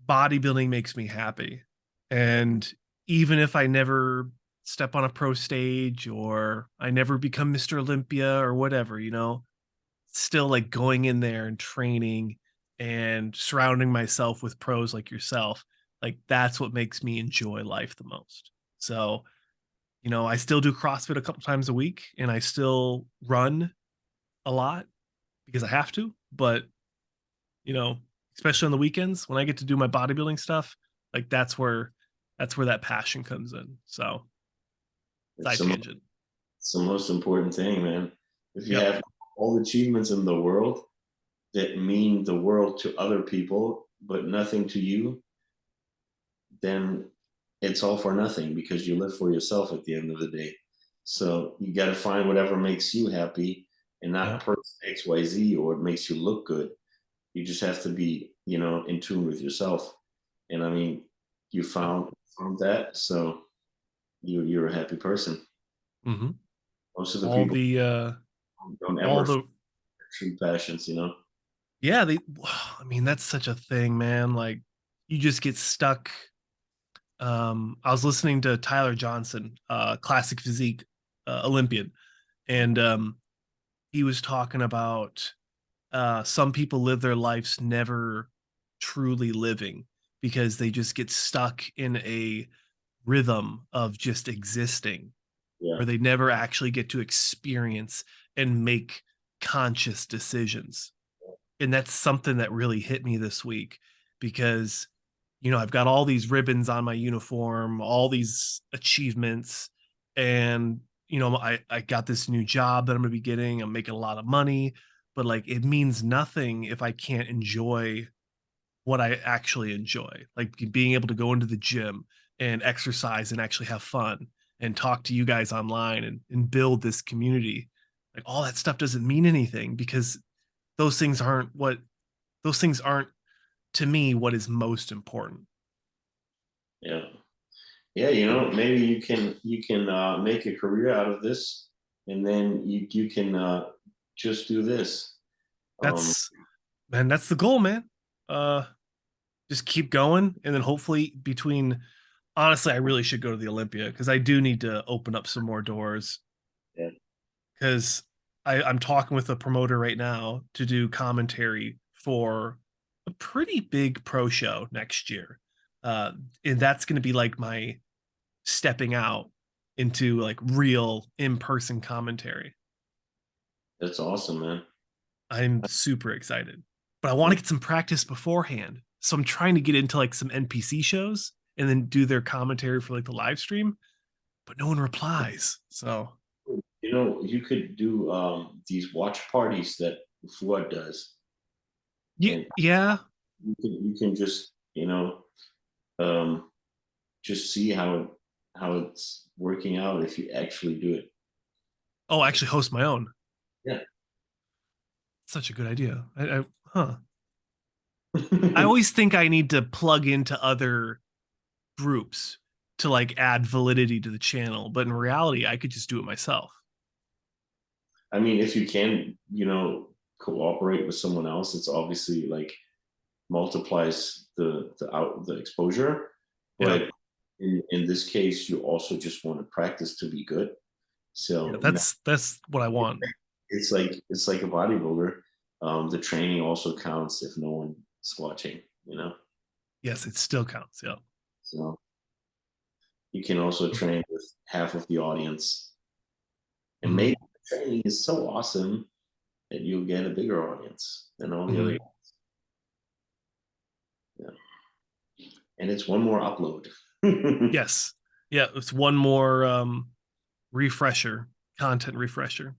bodybuilding makes me happy. And even if I never step on a pro stage or I never become Mr. Olympia or whatever, still like going in there and training and surrounding myself with pros like yourself, like that's what makes me enjoy life the most. So, I still do CrossFit a couple times a week and I still run a lot because I have to, but you know, especially on the weekends when I get to do my bodybuilding stuff, like that's where that passion comes in. So, it's side the tangent. it's the most important thing, man. If you Yep. have all the achievements in the world that mean the world to other people, but nothing to you, then it's all for nothing because you live for yourself at the end of the day. So you got to find whatever makes you happy and not Yep. person XYZ or it makes you look good. You just have to be, in tune with yourself. And I mean, you Yep. found that, so you're a happy person. Mm-hmm. Most of the All people the don't all ever find the their true passions. yeah, they I mean, that's such a thing, man. Like you just get stuck. I was listening to Tyler Johnson, classic physique Olympian, and he was talking about some people live their lives never truly living because they just get stuck in a rhythm of just existing Yeah, where they never actually get to experience and make conscious decisions. And that's something that really hit me this week because I've got all these ribbons on my uniform, all these achievements, and I got this new job that I'm going to be getting. I'm making a lot of money, but like it means nothing if I can't enjoy what I actually enjoy, like being able to go into the gym and exercise and actually have fun and talk to you guys online and build this community. Like all that stuff doesn't mean anything because those things aren't what those things aren't to me what is most important. yeah, yeah. Maybe you can make a career out of this, and then you can just do this. Um, That's man, that's the goal, man. Uh just keep going and then hopefully between honestly, I really should go to the Olympia because I do need to open up some more doors yeah, because I'm talking with a promoter right now to do commentary for a pretty big pro show next year. Uh, and that's going to be like my stepping out into like real in-person commentary. that's awesome, man. I'm super excited, but I want to get some practice beforehand. So I'm trying to get into like some NPC shows and then do their commentary for like the live stream, but no one replies. So You could do these watch parties that Fuad does, yeah, and yeah. you can just um, just see how it's working out if you actually do it. Oh, actually host my own. Yeah. Such a good idea. Huh. I always think I need to plug into other groups to like add validity to the channel, but in reality, I could just do it myself. I mean, if you can, cooperate with someone else, it's obviously like multiplies the exposure. Yeah. But in this case, you also just want to practice to be good. Yeah, So that's what I want. it's like a bodybuilder. The training also counts if no one's watching. Yes, it still counts. Yeah. So you can also train with half of the audience, and Hmm. maybe the training is so awesome that you'll get a bigger audience than all the other. Hmm. Yeah. And it's one more upload. Yes. Yeah, it's one more refresher, content refresher.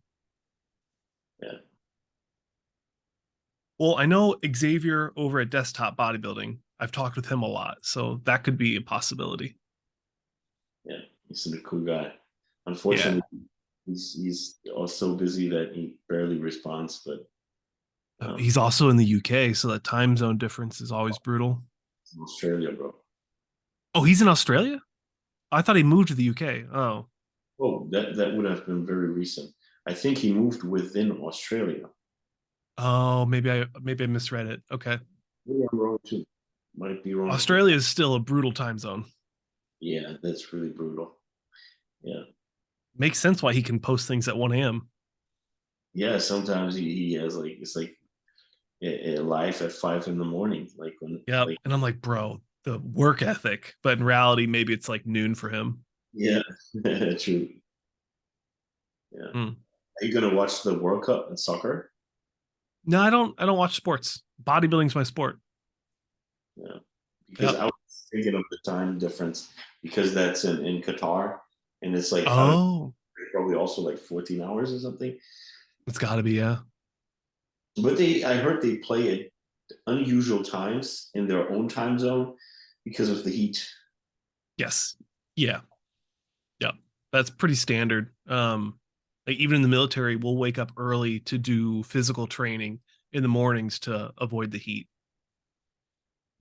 Yeah. Well, I know Xavier over at Desktop Bodybuilding. I've talked with him a lot, so that could be a possibility. Yeah. He's a cool guy. Yeah. Unfortunately, he's so busy that he barely responds, but He's also in the UK, so that time zone difference is always brutal. it's in Australia, bro. Oh, he's in Australia? I thought he moved to the UK. Oh. Oh, that would have been very recent. I think he moved within Australia. Oh, maybe I misread it. Okay. Maybe I'm wrong too. Might be wrong too. Australia is still a brutal time zone. Yeah, that's really brutal. Yeah. Makes sense why he can post things at 1 a.m. Yeah, sometimes he has like it's like a life at 5 in the morning. Like when Yep. like And I'm like, bro, the work ethic. But in reality, maybe it's like noon for him. yeah, true. Yeah. Hmm. Are you gonna watch the World Cup in soccer? No, I don't watch sports. Bodybuilding's my sport. Yeah. Because Yep. I was thinking of the time difference because that's in Qatar and it's like I don't Oh, probably also like 14 hours or something. It's got to be, yeah. But I heard they play at unusual times in their own time zone because of the heat. Yes. Yeah. Yeah. That's pretty standard. Like even in the military, we'll wake up early to do physical training in the mornings to avoid the heat.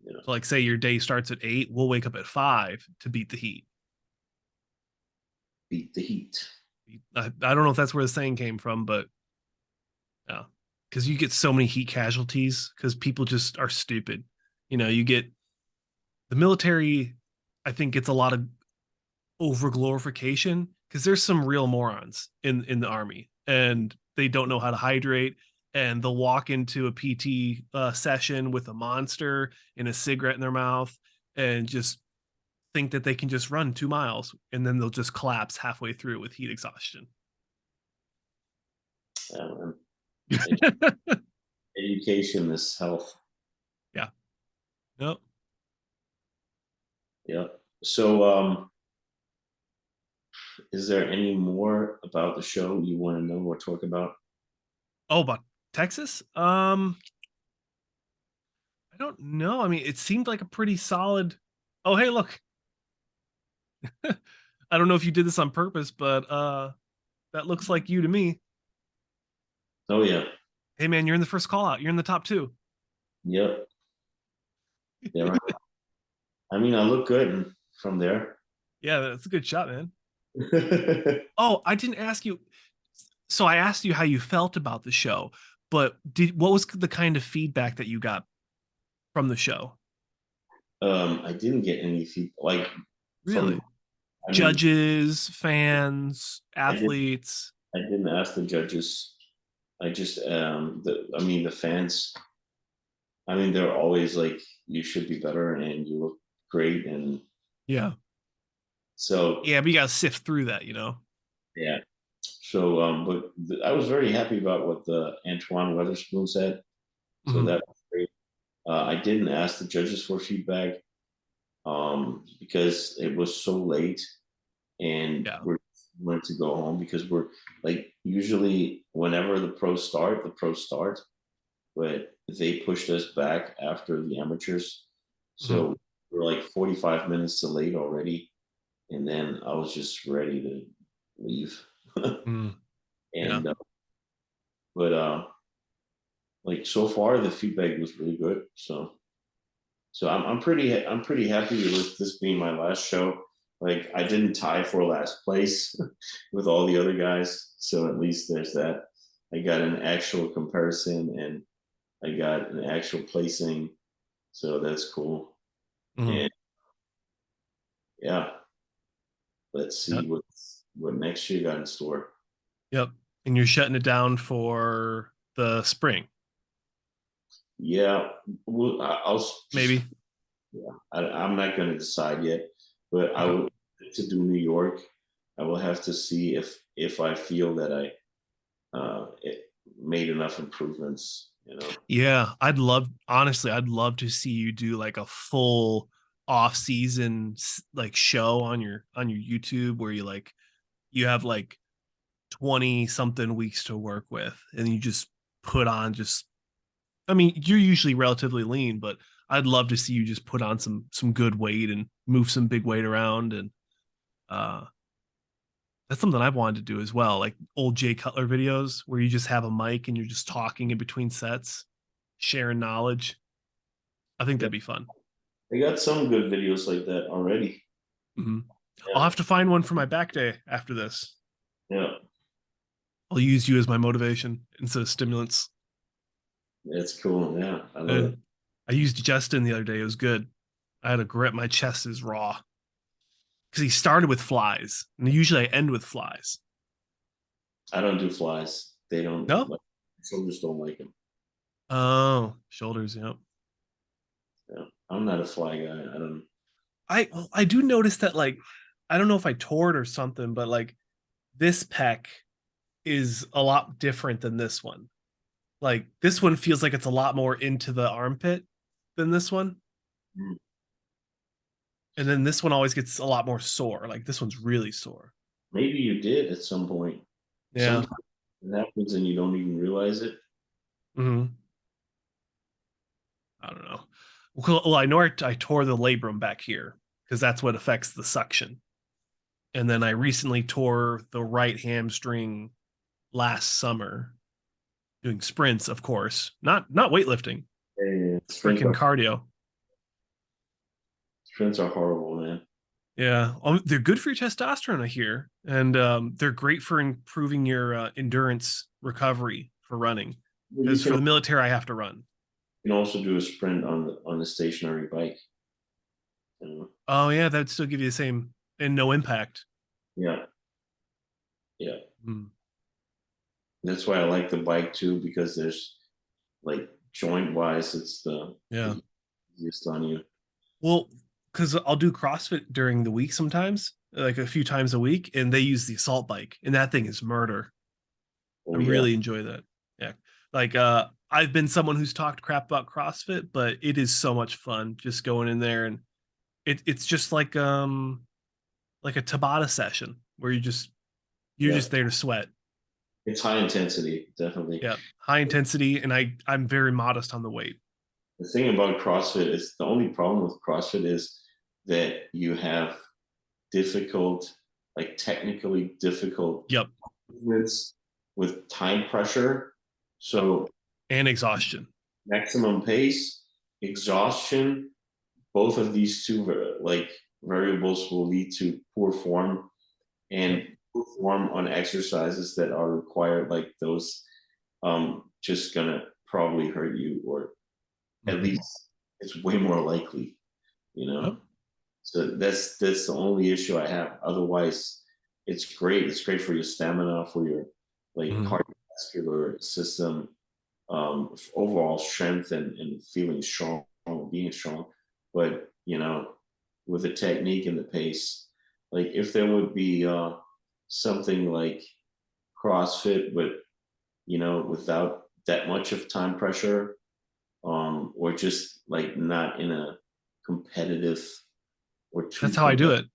You know, So like say your day starts at 8, we'll wake up at 5 to beat the heat. beat the heat. I don't know if that's where the saying came from, but yeah. Because you get so many heat casualties because people just are stupid. You get the military, I think gets a lot of over glorification because there's some real morons in the army and they don't know how to hydrate and they'll walk into a PT session with a monster and a cigarette in their mouth and just think that they can just run 2 miles and then they'll just collapse halfway through with heat exhaustion. Um, education is health. Yeah. Nope. Yeah. So, is there any more about the show you want to know or talk about? Oh, but Texas? I don't know. I mean, it seemed like a pretty solid. Oh, hey, look. I don't know if you did this on purpose, but that looks like you to me. Oh yeah. Hey man, you're in the first call out. You're in the top 2. Yep. Yeah. Right. I mean, I look good from there. Yeah, that's a good shot, man. Oh, I didn't ask you. So I asked you how you felt about the show, but what was the kind of feedback that you got from the show? I didn't get any feedback like from. Really? I mean, Judges, fans, I did. athletes. I didn't ask the judges. I just I mean the fans. I mean they're always like you should be better and you look great and Yeah. so Yeah, but you got to sift through that. yeah. So but I was very happy about what the Antoine Weatherspoon said. So Mhm. that was great. I didn't ask the judges for feedback because it was so late and Yeah. we wanted to go home because we're like usually whenever the pros start, but they pushed us back after the amateurs. Mhm. So we're like 45 minutes late already. And then I was just ready to leave. Mhm. Yeah. and, but, like so far the feedback was really good. So I'm pretty happy with this being my last show. Like I didn't tie for last place with all the other guys. So at least there's that. I got an actual comparison and I got an actual placing. So that's cool. Mhm. And yeah, let's Yep. see what next year got in store. Yep. And you're shutting it down for the spring, Yeah, I'll just maybe. yeah. I'm not going to decide yet, but I Okay. would to do New York. I will have to see if I feel that it made enough improvements. You know. Yeah, I'd love to see you do like a full off season like show on your YouTube where you have like 20 something weeks to work with and you just put on just I mean, you're usually relatively lean, but I'd love to see you just put on some good weight and move some big weight around and uh that's something I've wanted to do as well, like old Jay Cutler videos where you just have a mic and you're just talking in between sets, sharing knowledge. I think Yeah, that'd be fun. I got some good videos like that already. Mhm. I'll Yeah, have to find one for my back day after this. yeah, I'll use you as my motivation instead of stimulants. it's cool. Yeah, I love it. And I used Justin the other day. It was good. I had a grip. My chest is raw because he started with flies, and usually I end with flies. I don't do flies. They don't No? like shoulders don't like them. Oh, shoulders. Yep. Yeah, I'm not a fly guy. I don't. I do notice that I don't know if I tore it or something, but like this pec is a lot different than this one. Like this one feels like it's a lot more into the armpit than this one. Mm. And then this one always gets a lot more sore. Like this one's really sore. Maybe you did at some point. Yeah. Sometimes. It happens and you don't even realize it. Hmm. I don't know. Well, I know I tore the labrum back here because that's what affects the suction. And then I recently tore the right hamstring last summer doing sprints, of course, not weightlifting, And freaking cardio. sprints are horrible, man. Yeah, they're good for your testosterone, I hear, and they're great for improving your endurance recovery for running. But Because for the military, I have to run. you can also do a sprint on the stationary bike. You know? Oh yeah, that'd still give you the same and no impact. Yeah, yeah. Mm, That's why I like the bike too, because there's like joint wise, it's yeah. the easiest on you. Well, because I'll do CrossFit during the week sometimes, like a few times a week, and they use the assault bike, and that thing is murder. I Oh yeah, really enjoy that. Yeah. Like I've been someone who's talked crap about CrossFit, but it is so much fun just going in there and it's just like a Tabata session where you're yeah. just there to sweat. It's high intensity, definitely. Yeah. High intensity and I'm very modest on the weight. The thing about CrossFit is the only problem with CrossFit is that you have difficult, like technically difficult Yep. movements with time pressure. So And exhaustion. maximum pace, exhaustion, both of these two like variables will lead to poor form Yep. and poor form on exercises that are required, like those just gonna probably hurt you, or at Mm-hmm. least it's way more likely, you Yep. know. So that's the only issue I have. Otherwise, it's great. It's great for your stamina, for your like Mm-hmm. cardiovascular system, overall strength and feeling strong, being strong. But you know, with the technique and the pace, like if there would be something like CrossFit, but you know, without that much of time pressure, or just like not in a competitive or too That's how I do competitive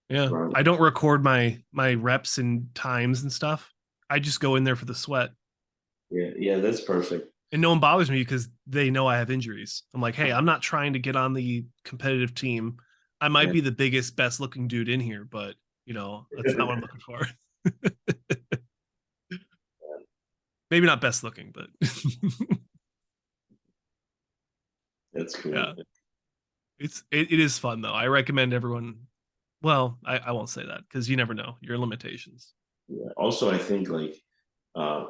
it. Yeah. run. I don't record my reps and times and stuff. I just go in there for the sweat. Yeah, yeah, that's perfect. And no one bothers me because they know I have injuries. I'm like, hey, I'm not trying to get on the competitive team. I might Yeah. be the biggest, best looking dude in here, but that's not what I'm looking for. Maybe not best looking, but That's cool. yeah, it is fun though. I recommend everyone. Well, I won't say that because you never know your limitations. Yeah. Also, I think like uh,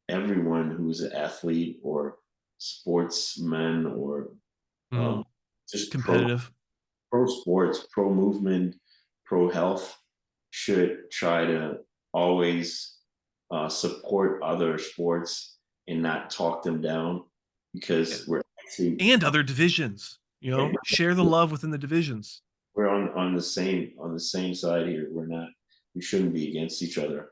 everyone who's an athlete or sportsman or Mm, just competitive, pro sports, pro movement, pro health should try to always support other sports and not talk them down, yeah. because we're actually And other divisions. Share the love within the divisions. we're on the same side here. We're not. We shouldn't be against each other.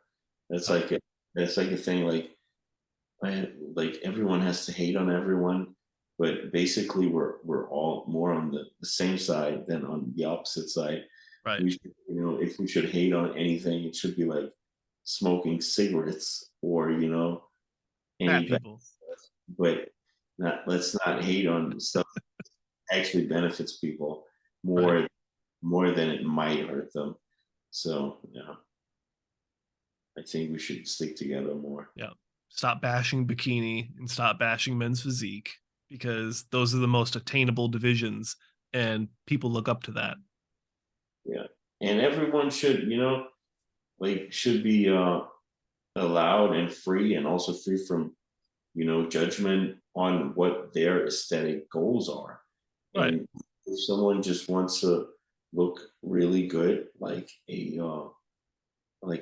That's Yep. like that's like a thing. Like everyone has to hate on everyone, but basically we're all more on the same side than on the opposite side. Right. We should, you know, if we should hate on anything, it should be like smoking cigarettes or Fat any bad people. stuff. But not let's not hate on stuff that actually benefits people Right. more than it might hurt them. So I think we should stick together more. Yeah. Stop bashing bikini and stop bashing men's physique because those are the most attainable divisions and people look up to that. Yeah, and everyone should, like should be allowed and free, and also free from judgment on what their aesthetic goals are. Right. And if someone just wants to look really good, like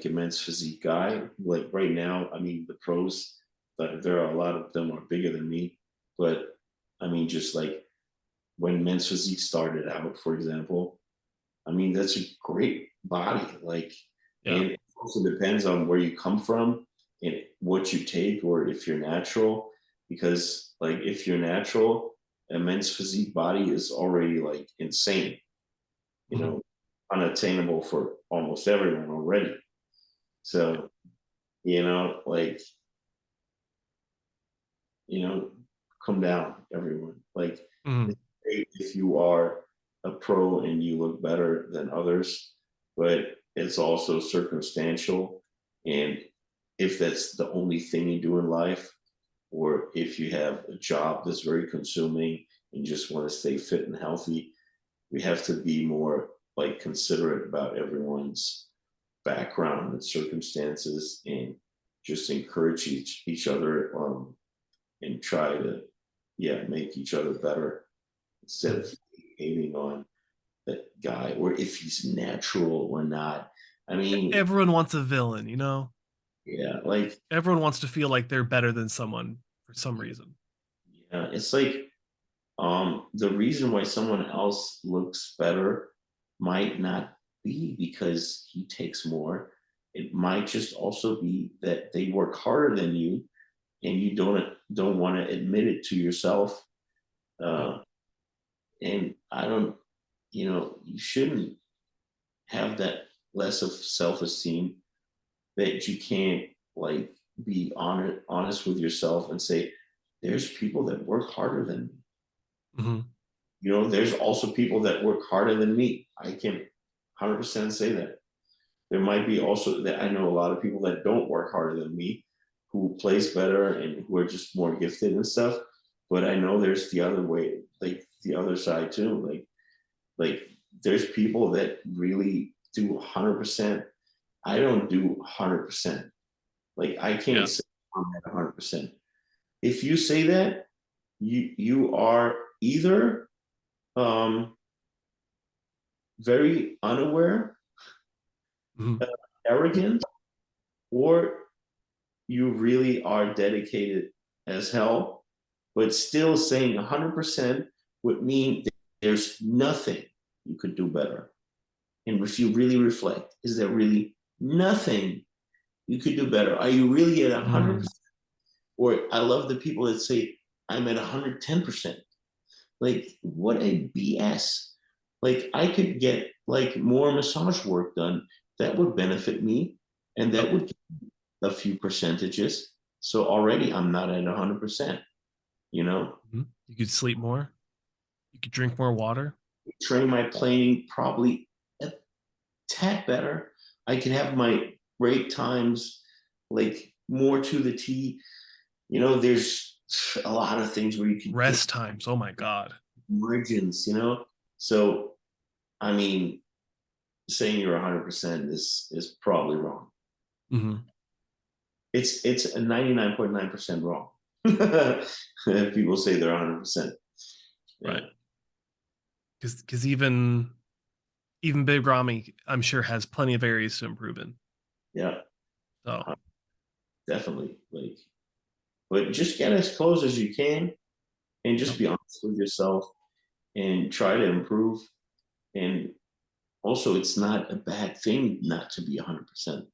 a men's physique guy, like right now, I mean the pros, there are a lot of them are bigger than me, but I mean just like when men's physique started out, for example, I mean, that's a great body. Like, Yeah. and it also depends on where you come from and what you take, or if you're natural. Because, like, if you're natural, a men's physique body is already like insane, you Mhm. know, unattainable for almost everyone already. So, you know, like, you know, come down, everyone. Like, Mm, it's great if you are a pro and you look better than others, but it's also circumstantial. And if that's the only thing you do in life, or if you have a job that's very consuming and just want to stay fit and healthy, we have to be more like considerate about everyone's background and circumstances, and just encourage each other, and try to, yeah, make each other better instead mm. of hating on that guy or if he's natural or not. I mean, Everyone wants a villain, you know? yeah, like, Everyone wants to feel like they're better than someone for some reason. yeah, it's like, the reason why someone else looks better might not be because he takes more. It might just also be that they work harder than you, and you don't want to admit it to yourself. Yep. Uh, and I don't, you shouldn't have that less of self-esteem that you can't, like, be honest with yourself and say, there's people that work harder than me. Hmm. There's also people that work harder than me. I can 100% say that. There might be also that I know a lot of people that don't work harder than me, who place better and who are just more gifted and stuff. But I know there's the other way, like the other side too. Like there's people that really do 100%. I don't do 100%. Like I can't Yeah. say I'm at 100%. If you say that, you are either, um, very unaware, Hmm. arrogant, or you really are dedicated as hell. But still saying 100% would mean there's nothing you could do better. And if you really reflect, is there really nothing you could do better? Are you really at Mm. 100%? Or I love the people that say, I'm at 110%. Like, what a BS. Like, I could get like more massage work done that would benefit me, and Yep. that would a few percentages. So already I'm not at 100%, you know? Mhm. You could sleep more. You could drink more water. Train my planning probably a tad better. I can have my break times like more to the T. There's a lot of things where you can get Rest times. Oh my God. margins. So, I mean, saying you're 100% is probably wrong. Hmm. It's a 99.9% wrong. If people say they're 100%. Yeah. Right. Because even Big Ramy, I'm sure, has plenty of areas to improve in. Yeah. So uh, Definitely. Like, but just get as close as you can, and just yep. be honest with yourself and try to improve. And also, it's not a bad thing not to be 100%.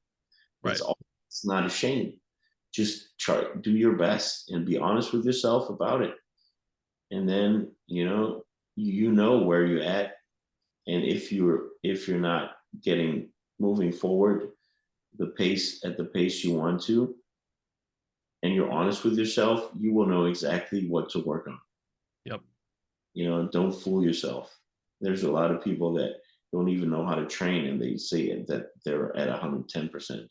Right. It's not a shame. Just try, do your best and be honest with yourself about it. And then, you know where you're at. And if you're not getting moving forward the pace you want to, and you're honest with yourself, you will know exactly what to work on. Yep. Don't fool yourself. There's a lot of people that don't even know how to train, and they say that they're at 110%.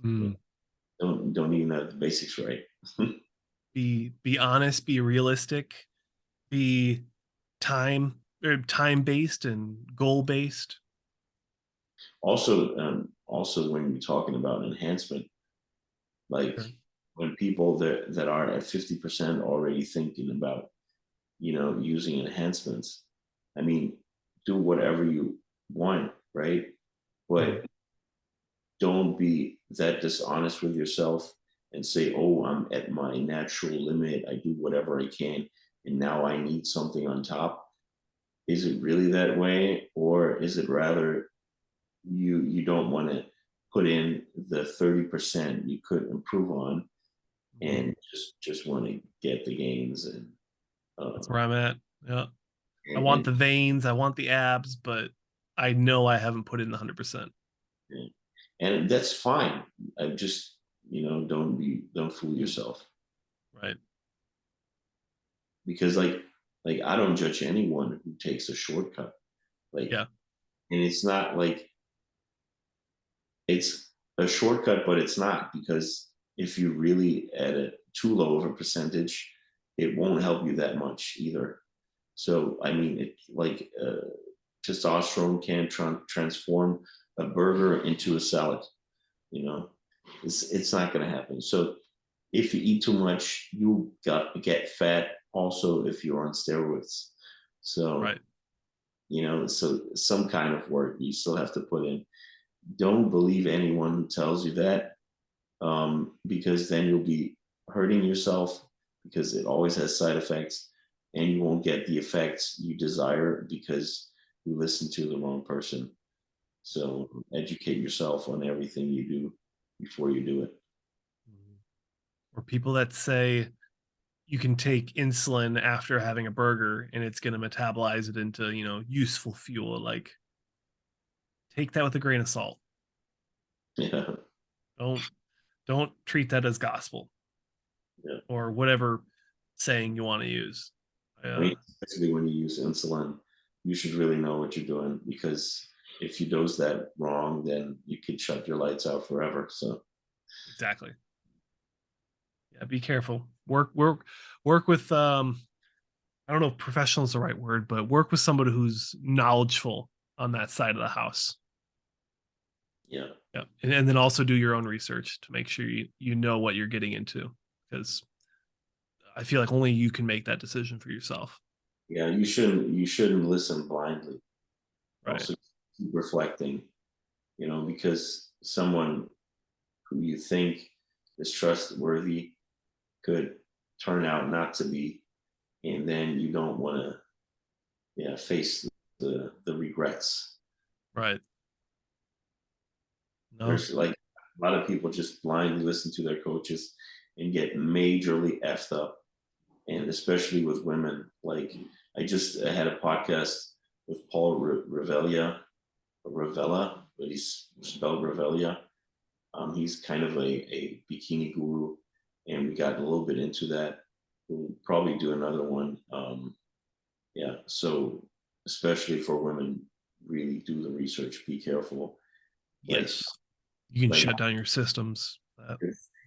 Mm. Don't even have the basics right. Be honest. Be realistic. Be time based and goal based. Also, when you're talking about enhancement, like Sure. when people that are at 50% already thinking about, using enhancements. I mean, do whatever you want, right? Mhm. But don't be that dishonest with yourself and say, oh, I'm at my natural limit. I do whatever I can, and now I need something on top. Is it really that way? Or is it rather you don't want to put in the 30% you could improve on, Mhm. and just want to get the gains, uh, That's where I'm at. Yeah. I want and the veins. I want the abs, but I know I haven't put in the 100%. and that's fine. I just don't fool yourself, Right. because like I don't judge anyone who takes a shortcut. Like, Yeah. and it's not like it's a shortcut, but it's not, because if you really at a too low of a percentage, it won't help you that much either. So I mean, it like testosterone can transform a burger into a salad. You know, it's not going to happen. So if you eat too much, you get fat. Also, if you're on steroids, so Right. so some kind of work you still have to put in. Don't believe anyone who tells you that, because then you'll be hurting yourself, because it always has side effects, and you won't get the effects you desire because you listen to the wrong person. So educate yourself on everything you do before you do it. Mhm. Or people that say you can take insulin after having a burger and it's going to metabolize it into, useful fuel. Like, take that with a grain of salt. Yeah, Don't don't treat that as gospel yeah. or whatever saying you want to use. I mean, especially when you use insulin, you should really know what you're doing, because if you dose that wrong, then you could shut your lights out forever. So Exactly. Yeah, be careful. Work with I don't know if professional is the right word, but work with somebody who's knowledgeable on that side of the house. yeah, Yeah. And then also do your own research to make sure you know what you're getting into, because I feel like only you can make that decision for yourself. yeah, you shouldn't listen blindly. Right. Also, keep reflecting, because someone who you think is trustworthy could turn out not to be, and then you don't want to, yeah, face the regrets. Right. No. There's like a lot of people just blindly listen to their coaches and get majorly effed up, and especially with women. Like, I had a podcast with Paul Ravella, but he's spelled Revelia. He's kind of a bikini guru, and we got a little bit into that. We'll probably do another one. Yeah, so especially for women, really do the research. Be careful. Like Yes. You can like shut down your systems.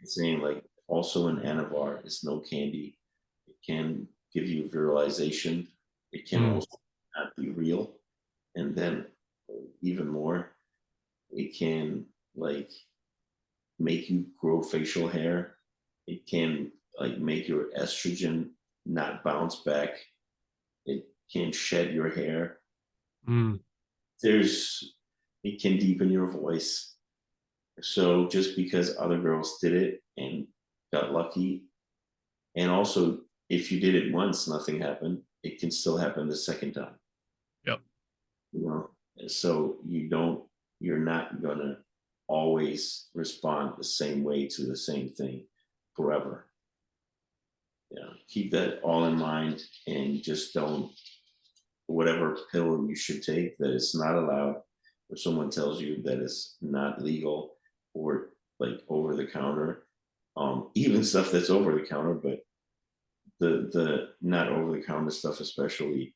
saying, like, also an anavar is no candy. It can give you virilization. It can Mm, also not be real, and then even more, it can like make you grow facial hair. It can like make your estrogen not bounce back. It can shed your hair. mm, There's it can deepen your voice. So just because other girls did it and got lucky, and also if you did it once, nothing happened, it can still happen the second time. yep. You know, so you're not gonna always respond the same way to the same thing forever. Keep that all in mind, and just don't, whatever pill you should take that is not allowed, or someone tells you that it's not legal, or like over the counter, even stuff that's over the counter, but the not over the counter stuff, especially,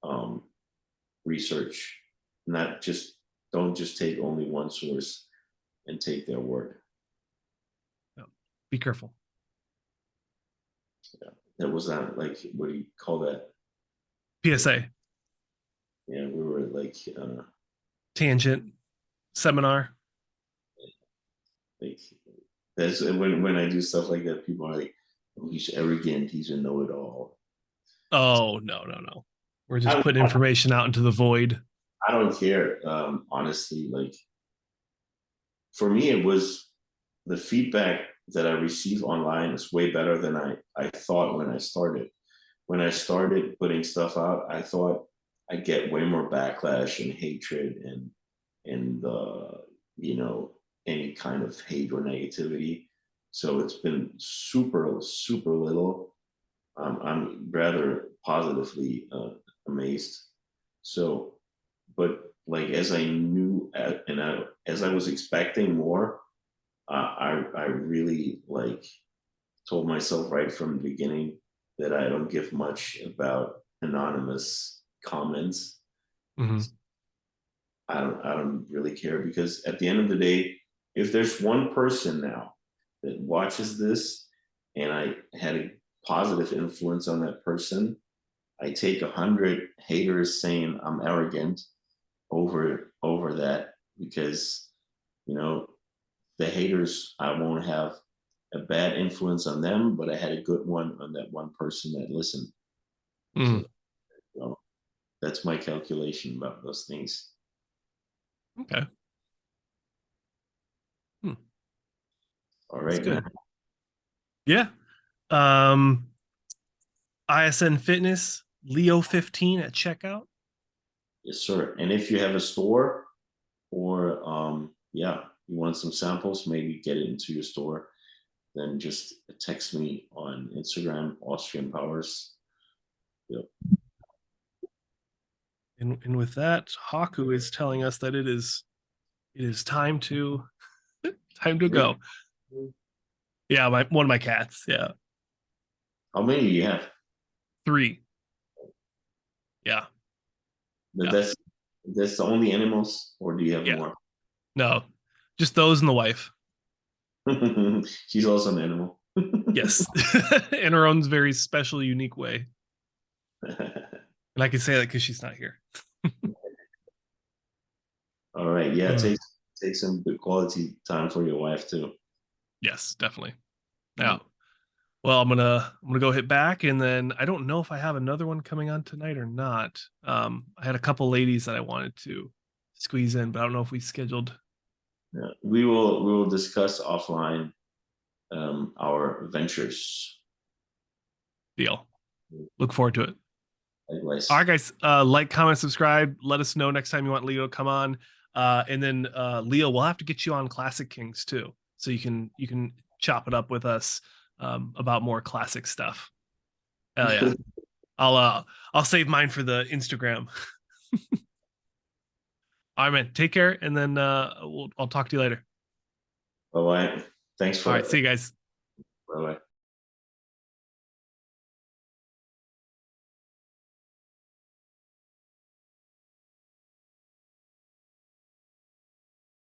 um, research, not just don't just take only one source and take their word. Yep. Be careful. Yeah. That was not like, what do you call that? PSA. Yeah, we were like, Tangent seminar. like that's when I do stuff like that, people are like, oh, he's arrogant, he's a know-it-all. Oh, no, no, no. We're I just don't, putting information out into the void. I don't care, honestly. Like, for me, it was the feedback that I receive online is way better than I thought when I started. When I started putting stuff out, I thought I'd get way more backlash and hatred, and any kind of hate or negativity. So it's been super super little. I'm rather positively amazed. So, but like, as I knew, as I was expecting more, I really like told myself right from the beginning that I don't give much about anonymous comments. Hmm. I don't really care, because at the end of the day, if there's one person now that watches this and I had a positive influence on that person, I take 100 haters saying I'm arrogant over that, because you know the haters, I won't have a bad influence on them, but I had a good one on that one person that listened. So Mm. you know, that's my calculation about those things. Okay. Hmm. All That's right, man. good. Yeah. Um, ISN Fitness, Leo 15 at checkout. Yes, sir. And if you have a store, or yeah, you want some samples, maybe get it into your store, then just text me on Instagram, Austrian Powers. Yep. And with that, Haku is telling us that it is time to go. Yeah, one of my cats. Yeah. How many do you have? 3. Yeah. That Yeah. that's the only animals, or do you have Yeah. more? No. Just those and the wife. She's also an animal. Yes. In her own very special, unique way. And I can say that because she's not here. All right. Yeah, Uh, take some good quality time for your wife too. yes, definitely. Mm. Yeah. Well, I'm gonna go hit back, and then I don't know if I have another one coming on tonight or not. I had a couple ladies that I wanted to squeeze in, but I don't know if we scheduled. Yeah. We will discuss offline our ventures. Deal. Look forward to it. All Likewise. right, guys. Like, comment, subscribe. Let us know next time you want Leo to come on. And then Leo, we'll have to get you on Classic Kings too, so you can chop it up with us about more classic stuff. Hell yeah. I'll uh I'll save mine for the Instagram. All right, man. Take care, and then I'll talk to you later. Bye bye. Thanks All for right, see you guys. bye bye.